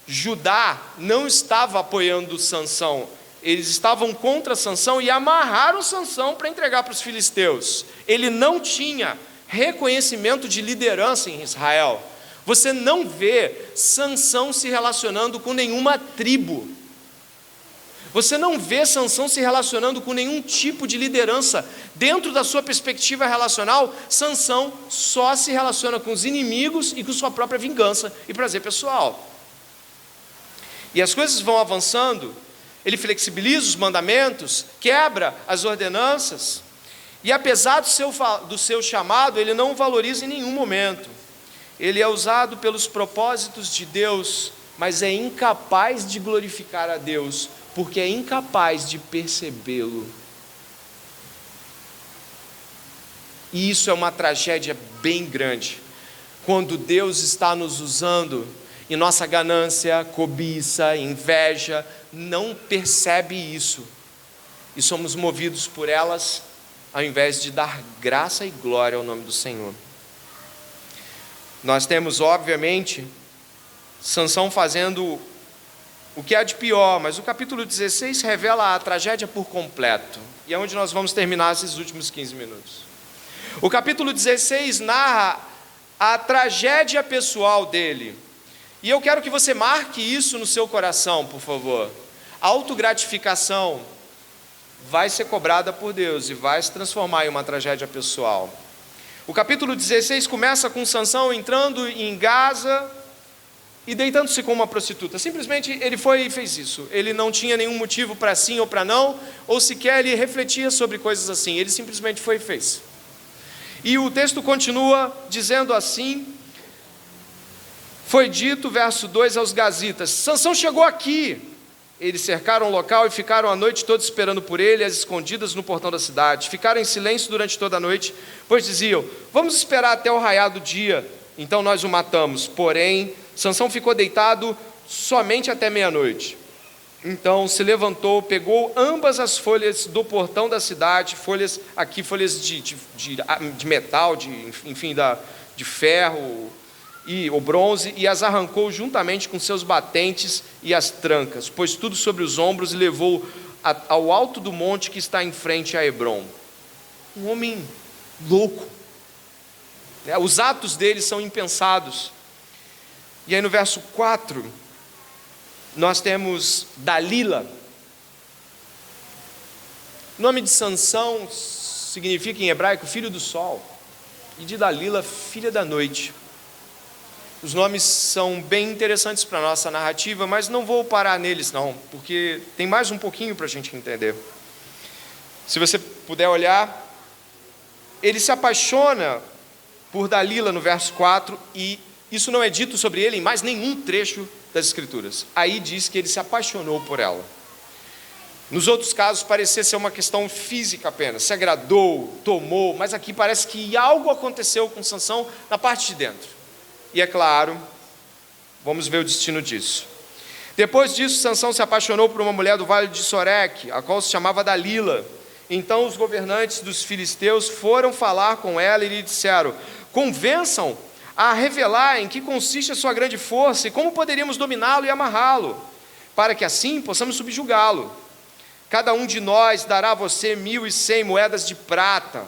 Judá não estava apoiando Sansão. Eles estavam contra Sansão e amarraram Sansão para entregar para os filisteus. Ele não tinha reconhecimento de liderança em Israel. Você não vê Sansão se relacionando com nenhuma tribo. Você não vê Sansão se relacionando com nenhum tipo de liderança. Dentro da sua perspectiva relacional, Sansão só se relaciona com os inimigos e com sua própria vingança e prazer pessoal. E as coisas vão avançando, ele flexibiliza os mandamentos, quebra as ordenanças, e apesar do seu chamado, ele não o valoriza em nenhum momento. Ele é usado pelos propósitos de Deus, mas é incapaz de glorificar a Deus, porque é incapaz de percebê-lo. E isso é uma tragédia bem grande, quando Deus está nos usando e nossa ganância, cobiça, inveja não percebe isso, e somos movidos por elas, ao invés de dar graça e glória ao nome do Senhor. Nós temos, obviamente, Sansão fazendo o que há de pior, mas o capítulo 16 revela a tragédia por completo, e é onde nós vamos terminar esses últimos 15 minutos. O capítulo 16 narra a tragédia pessoal dele, e eu quero que você marque isso no seu coração, por favor. A autogratificação vai ser cobrada por Deus e vai se transformar em uma tragédia pessoal. O capítulo 16 começa com Sansão entrando em Gaza e deitando-se com uma prostituta. Simplesmente ele foi e fez isso. Ele não tinha nenhum motivo para sim ou para não, ou sequer ele refletia sobre coisas assim. Ele simplesmente foi e fez. E o texto continua dizendo assim: foi dito, verso 2, aos gazitas: Sansão chegou aqui. Eles cercaram o local e ficaram a noite toda esperando por ele, às escondidas no portão da cidade. Ficaram em silêncio durante toda a noite, pois diziam: vamos esperar até o raiar do dia, então nós o matamos. Porém, Sansão ficou deitado somente até meia-noite. Então se levantou, pegou ambas as folhas do portão da cidade, folhas de metal, de ferro, o bronze, e as arrancou juntamente com seus batentes e as trancas, pôs tudo sobre os ombros e levou ao alto do monte que está em frente a Hebrom. Um homem louco. Os atos dele são impensados. E aí no verso 4, nós temos Dalila. O nome de Sansão significa em hebraico filho do sol, e de Dalila, filha da noite. Os nomes são bem interessantes para a nossa narrativa, mas não vou parar neles não, porque tem mais um pouquinho para a gente entender. Se você puder olhar, ele se apaixona por Dalila no verso 4, e isso não é dito sobre ele em mais nenhum trecho das Escrituras. Aí diz que ele se apaixonou por ela. Nos outros casos parecia ser uma questão física apenas, se agradou, tomou, mas aqui parece que algo aconteceu com Sansão na parte de dentro. E é claro, vamos ver o destino disso. Depois disso, Sansão se apaixonou por uma mulher do vale de Soreque, a qual se chamava Dalila. Então os governantes dos filisteus foram falar com ela e lhe disseram: convençam a revelar em que consiste a sua grande força e como poderíamos dominá-lo e amarrá-lo, para que assim possamos subjugá-lo. Cada um de nós dará a você 1.100 moedas de prata.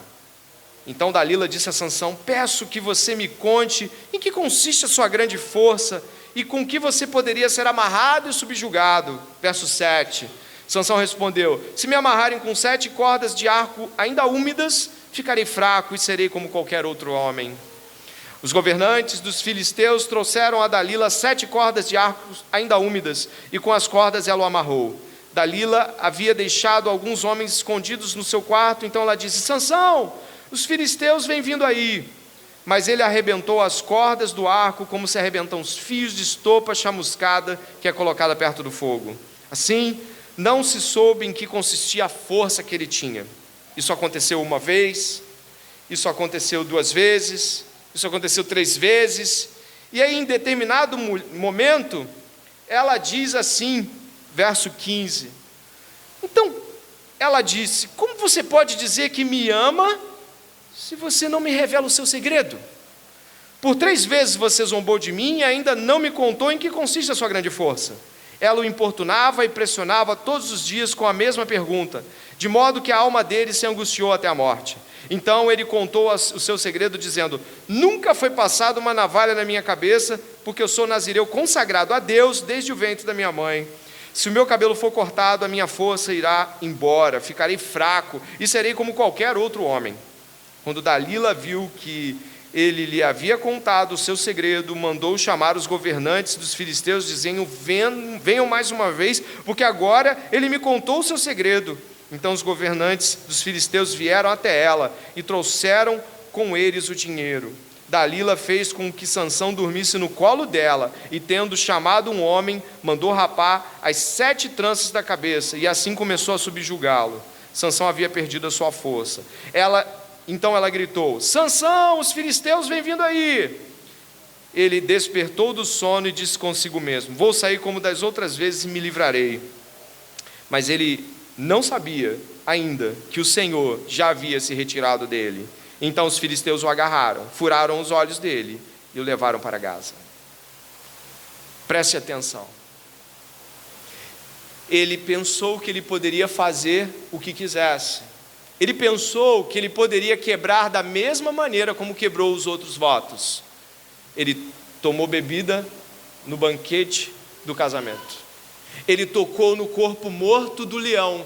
Então Dalila disse a Sansão: peço que você me conte em que consiste a sua grande força e com que você poderia ser amarrado e subjugado. Verso 7. Sansão respondeu: se me amarrarem com 7 cordas de arco ainda úmidas, ficarei fraco e serei como qualquer outro homem. Os governantes dos filisteus trouxeram a Dalila 7 cordas de arco ainda úmidas, e com as cordas ela o amarrou. Dalila havia deixado alguns homens escondidos no seu quarto, então ela disse: Sansão, os filisteus vêm vindo aí. Mas ele arrebentou as cordas do arco como se arrebentam os fios de estopa chamuscada que é colocada perto do fogo. Assim, não se soube em que consistia a força que ele tinha. Isso aconteceu uma vez, isso aconteceu 2 vezes, isso aconteceu 3 vezes, e aí em determinado momento, ela diz assim, verso 15, então, ela disse: como você pode dizer que me ama, se você não me revela o seu segredo? Por 3 vezes você zombou de mim e ainda não me contou em que consiste a sua grande força. Ela o importunava e pressionava todos os dias com a mesma pergunta, de modo que a alma dele se angustiou até a morte. Então ele contou o seu segredo, dizendo: nunca foi passada uma navalha na minha cabeça, porque eu sou nazireu consagrado a Deus desde o ventre da minha mãe. Se o meu cabelo for cortado, a minha força irá embora, ficarei fraco e serei como qualquer outro homem. Quando Dalila viu que ele lhe havia contado o seu segredo, mandou chamar os governantes dos filisteus, dizendo: venham mais uma vez, porque agora ele me contou o seu segredo. Então os governantes dos filisteus vieram até ela e trouxeram com eles o dinheiro. Dalila fez com que Sansão dormisse no colo dela, e tendo chamado um homem, mandou rapar as 7 tranças da cabeça, e assim começou a subjugá-lo. Sansão havia perdido a sua força. Então ela gritou: Sansão, os filisteus vêm vindo aí. Ele despertou do sono e disse consigo mesmo: vou sair como das outras vezes e me livrarei. Mas ele não sabia ainda que o Senhor já havia se retirado dele. Então os filisteus o agarraram, furaram os olhos dele e o levaram para Gaza. Preste atenção. Ele pensou que ele poderia fazer o que quisesse. Ele pensou que ele poderia quebrar da mesma maneira como quebrou os outros votos. Ele tomou bebida no banquete do casamento. Ele tocou no corpo morto do leão.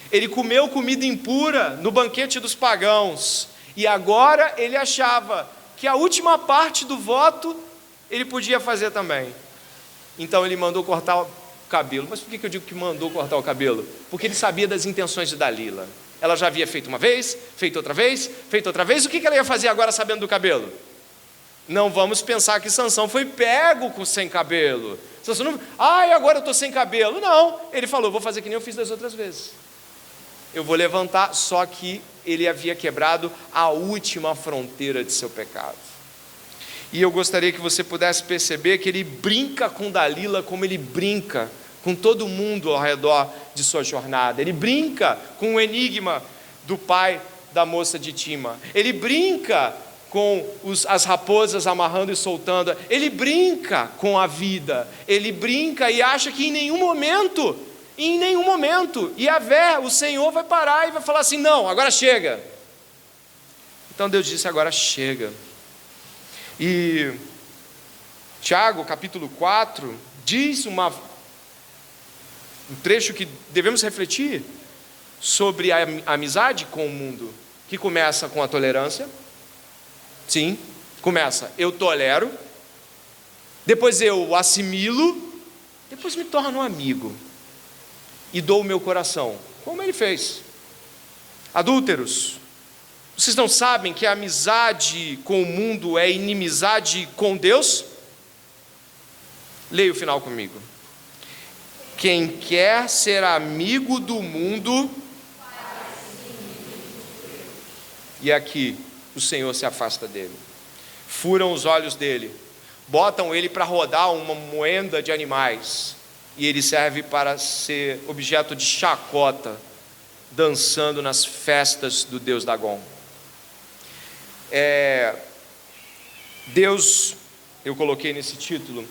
Ele comeu comida impura no banquete dos pagãos. E agora ele achava que a última parte do voto ele podia fazer também. Então ele mandou cortar o cabelo. Mas por que eu digo que mandou cortar o cabelo? Porque ele sabia das intenções de Dalila. Ela já havia feito uma vez, feito outra vez, feito outra vez. O que ela ia fazer agora sabendo do cabelo? Não vamos pensar que Sansão foi pego sem cabelo. Sansão não... agora eu estou sem cabelo. Não, ele falou: vou fazer que nem eu fiz das outras vezes. Eu vou levantar, só que ele havia quebrado a última fronteira de seu pecado. E eu gostaria que você pudesse perceber que ele brinca com Dalila como ele brinca com todo mundo ao redor de sua jornada. Ele brinca com o enigma do pai da moça de Tima. Ele brinca com as raposas amarrando e soltando. Ele brinca com a vida. Ele brinca e acha que em nenhum momento, Yahvé, o Senhor, vai parar e vai falar assim: não, agora chega. Então Deus disse: agora chega. E Tiago, capítulo 4, diz um trecho que devemos refletir sobre a amizade com o mundo, que começa com a tolerância. Sim, começa: eu tolero, depois eu assimilo, depois me torno um amigo e dou o meu coração, como ele fez. Adúlteros, vocês não sabem que a amizade com o mundo é inimizade com Deus? Leia o final comigo. Quem quer ser amigo do mundo, e aqui o Senhor se afasta dele. Furam os olhos dele, botam ele para rodar uma moenda de animais, e ele serve para ser objeto de chacota, dançando nas festas do deus Dagom. Deus, eu coloquei nesse título,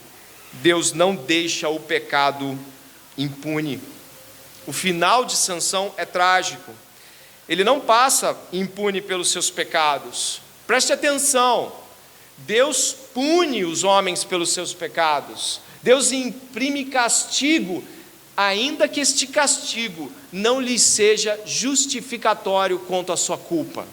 Deus não deixa o pecado impune. O final de Sansão é trágico. Ele não passa impune pelos seus pecados. Preste atenção, Deus pune os homens pelos seus pecados. Deus imprime castigo, ainda que este castigo não lhe seja justificatório quanto à sua culpa.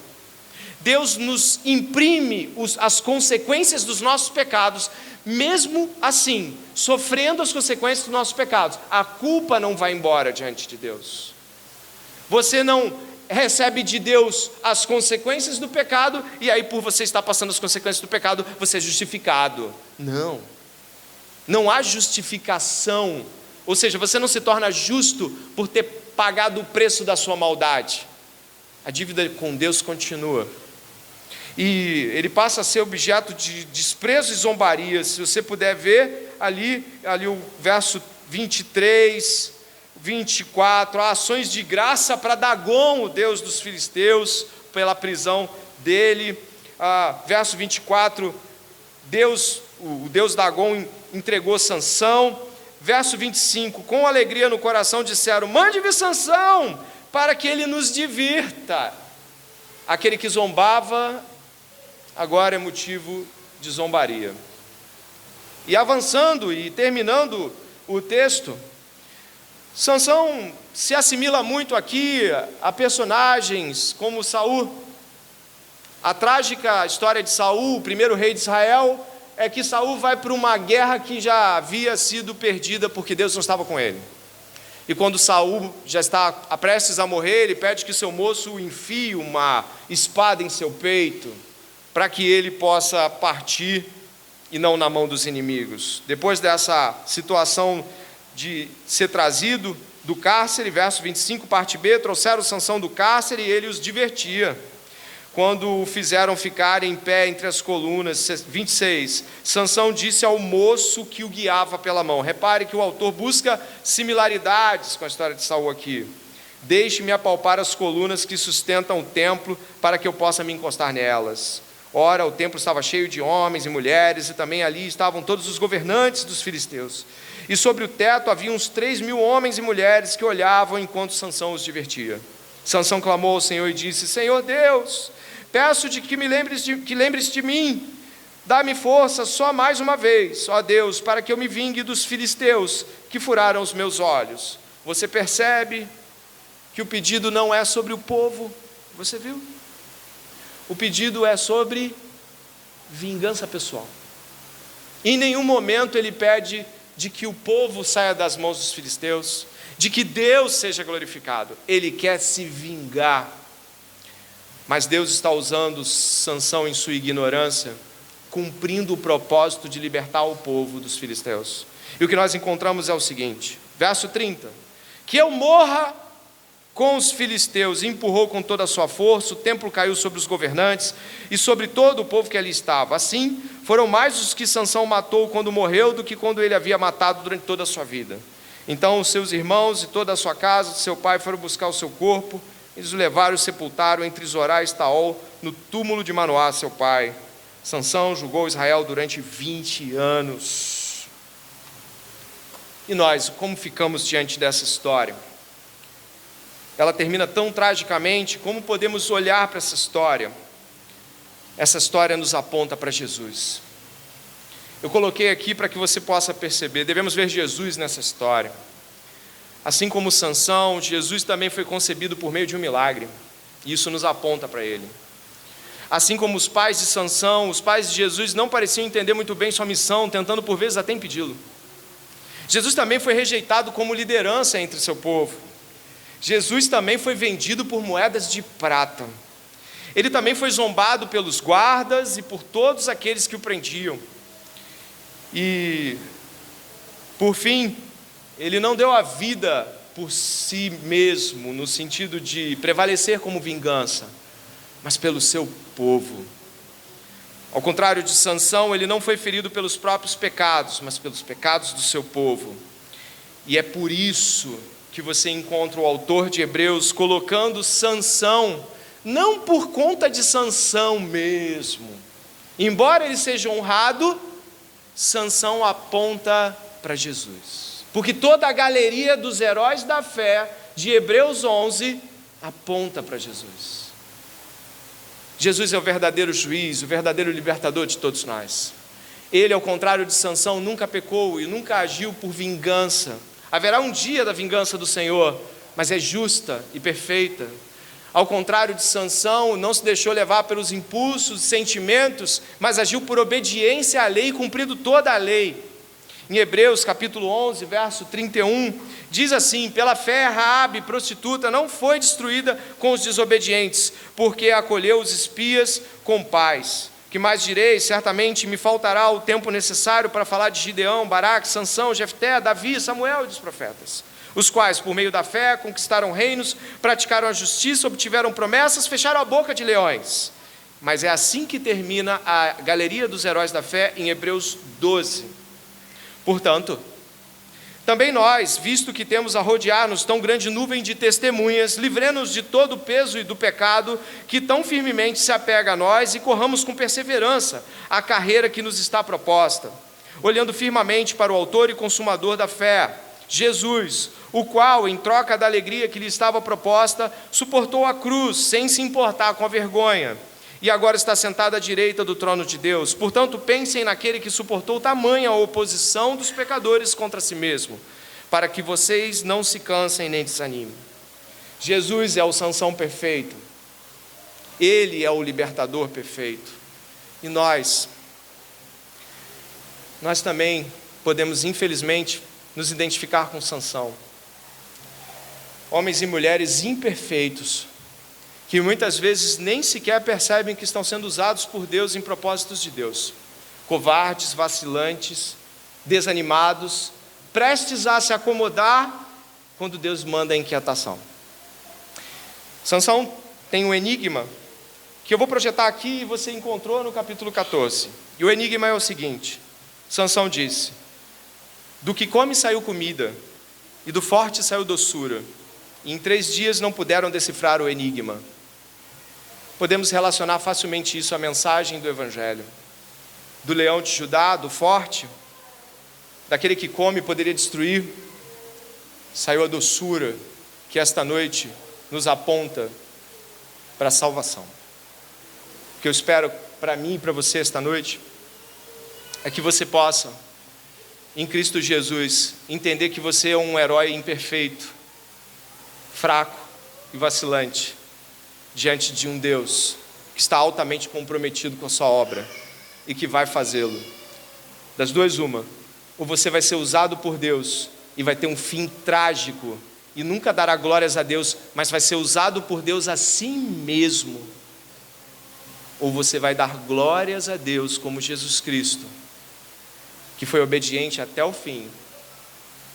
Deus nos imprime as consequências dos nossos pecados, mesmo assim, sofrendo as consequências dos nossos pecados. A culpa não vai embora diante de Deus. Você não recebe de Deus as consequências do pecado, e aí por você estar passando as consequências do pecado, você é justificado. Não há justificação, ou seja, você não se torna justo por ter pagado o preço da sua maldade. A dívida com Deus continua. E ele passa a ser objeto de desprezo e zombaria. Se você puder ver ali o verso 23, 24, ações de graça para Dagom, o deus dos filisteus, pela prisão dele. Verso 24, o deus Dagom entregou Sansão. Verso 25, com alegria no coração disseram: mande vir Sansão, para que ele nos divirta. Aquele que zombava, agora é motivo de zombaria. E avançando e terminando o texto, Sansão se assimila muito aqui a personagens como Saul. A trágica história de Saul, o primeiro rei de Israel, é que Saul vai para uma guerra que já havia sido perdida porque Deus não estava com ele. E quando Saul já está prestes a morrer, ele pede que seu moço enfie uma espada em seu peito, para que ele possa partir e não na mão dos inimigos. Depois dessa situação de ser trazido do cárcere, verso 25, parte B, trouxeram Sansão do cárcere e ele os divertia. Quando o fizeram ficar em pé entre as colunas, 26, Sansão disse ao moço que o guiava pela mão. Repare que o autor busca similaridades com a história de Saul aqui. Deixe-me apalpar as colunas que sustentam o templo, para que eu possa me encostar nelas. Ora, o templo estava cheio de homens e mulheres, e também ali estavam todos os governantes dos filisteus. E sobre o teto havia uns 3.000 homens e mulheres que olhavam enquanto Sansão os divertia. Sansão clamou ao Senhor e disse: Senhor Deus, peço-te que lembres de mim, dá-me força só mais uma vez, ó Deus, para que eu me vingue dos filisteus que furaram os meus olhos. Você percebe que o pedido não é sobre o povo, você viu? O pedido é sobre vingança pessoal. Em nenhum momento ele pede de que o povo saia das mãos dos filisteus, de que Deus seja glorificado. Ele quer se vingar. Mas Deus está usando Sansão em sua ignorância, cumprindo o propósito de libertar o povo dos filisteus. E o que nós encontramos é o seguinte, verso 30, que eu morra com os filisteus, empurrou com toda a sua força, o templo caiu sobre os governantes e sobre todo o povo que ali estava. Assim, foram mais os que Sansão matou quando morreu do que quando ele havia matado durante toda a sua vida. Então os seus irmãos e toda a sua casa, seu pai, foram buscar o seu corpo, eles o levaram e o sepultaram entre Zorá e Estaol, no túmulo de Manoá, seu pai. Sansão julgou Israel durante 20 anos. E nós, como ficamos diante dessa história? Ela termina tão tragicamente. Como podemos olhar para essa história? Essa história nos aponta para Jesus. Eu coloquei aqui para que você possa perceber, devemos ver Jesus nessa história. Assim como Sansão, Jesus também foi concebido por meio de um milagre, e isso nos aponta para ele. Assim como os pais de Sansão, os pais de Jesus não pareciam entender muito bem sua missão, tentando por vezes até impedi-lo. Jesus também foi rejeitado como liderança entre seu povo. Jesus também foi vendido por moedas de prata. Ele também foi zombado pelos guardas e por todos aqueles que o prendiam. E, por fim, ele não deu a vida por si mesmo, no sentido de prevalecer como vingança, mas pelo seu povo. Ao contrário de Sansão, ele não foi ferido pelos próprios pecados, mas pelos pecados do seu povo. E é por isso que você encontra o autor de Hebreus colocando Sansão, não por conta de Sansão mesmo. Embora ele seja honrado, Sansão aponta para Jesus. Porque toda a galeria dos heróis da fé de Hebreus 11 aponta para Jesus. Jesus é o verdadeiro juiz, o verdadeiro libertador de todos nós. Ele, ao contrário de Sansão, nunca pecou e nunca agiu por vingança. Haverá um dia da vingança do Senhor, mas é justa e perfeita. Ao contrário de Sansão, não se deixou levar pelos impulsos, sentimentos, mas agiu por obediência à lei, cumprindo toda a lei. Em Hebreus capítulo 11, verso 31, diz assim: pela fé Raabe, prostituta, não foi destruída com os desobedientes, porque acolheu os espias com paz. Que mais direi? Certamente me faltará o tempo necessário para falar de Gideão, Baraque, Sansão, Jefté, Davi, Samuel e dos profetas, os quais, por meio da fé, conquistaram reinos, praticaram a justiça, obtiveram promessas, fecharam a boca de leões. Mas é assim que termina a galeria dos heróis da fé em Hebreus 12. Portanto, também nós, visto que temos a rodear-nos tão grande nuvem de testemunhas, livremos-nos de todo o peso e do pecado que tão firmemente se apega a nós e corramos com perseverança a carreira que nos está proposta, olhando firmemente para o autor e consumador da fé, Jesus, o qual, em troca da alegria que lhe estava proposta, suportou a cruz, sem se importar com a vergonha, e agora está sentado à direita do trono de Deus. Portanto, pensem naquele que suportou tamanha oposição dos pecadores contra si mesmo, para que vocês não se cansem nem desanimem. Jesus é o Sansão perfeito, ele é o libertador perfeito, e nós também podemos, infelizmente, nos identificar com Sansão. Homens e mulheres imperfeitos, que muitas vezes nem sequer percebem que estão sendo usados por Deus em propósitos de Deus. Covardes, vacilantes, desanimados, prestes a se acomodar quando Deus manda a inquietação. Sansão tem um enigma que eu vou projetar aqui e você encontrou no capítulo 14. E o enigma é o seguinte: Sansão disse: do que come saiu comida, e do forte saiu doçura, e em 3 dias não puderam decifrar o enigma. Podemos relacionar facilmente isso à mensagem do Evangelho. Do leão de Judá, do forte, daquele que come e poderia destruir, saiu a doçura que esta noite nos aponta para a salvação. O que eu espero para mim e para você esta noite é que você possa, em Cristo Jesus, entender que você é um herói imperfeito, fraco e vacilante, diante de um Deus que está altamente comprometido com a sua obra e que vai fazê-lo. Das duas, uma: ou você vai ser usado por Deus e vai ter um fim trágico e nunca dará glórias a Deus, mas vai ser usado por Deus a si mesmo, ou você vai dar glórias a Deus como Jesus Cristo, que foi obediente até o fim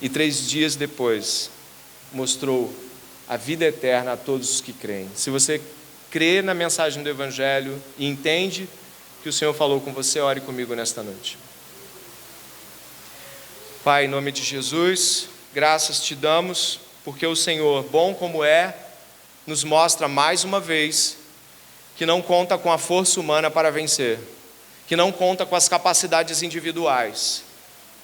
e 3 dias depois mostrou a vida eterna a todos os que creem. Se você crê na mensagem do Evangelho e entende que o Senhor falou com você, ore comigo nesta noite. Pai, em nome de Jesus, graças te damos, porque o Senhor, bom como é, nos mostra mais uma vez que não conta com a força humana para vencer, que não conta com as capacidades individuais,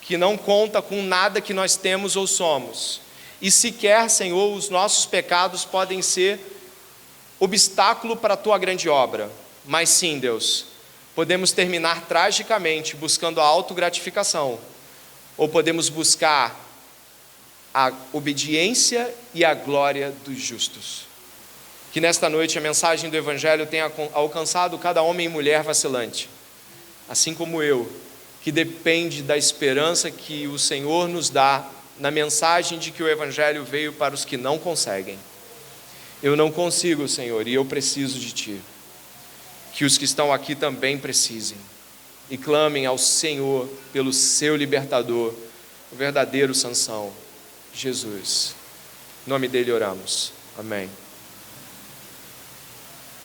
que não conta com nada que nós temos ou somos, e sequer, Senhor, os nossos pecados podem ser obstáculo para a Tua grande obra, mas sim, Deus, podemos terminar tragicamente buscando a autogratificação, ou podemos buscar a obediência e a glória dos justos. Que nesta noite a mensagem do Evangelho tenha alcançado cada homem e mulher vacilante, assim como eu, que depende da esperança que o Senhor nos dá na mensagem de que o Evangelho veio para os que não conseguem. Eu não consigo, Senhor, e eu preciso de Ti. Que os que estão aqui também precisem e clamem ao Senhor pelo seu libertador, o verdadeiro Sansão, Jesus. Em nome dele oramos. Amém.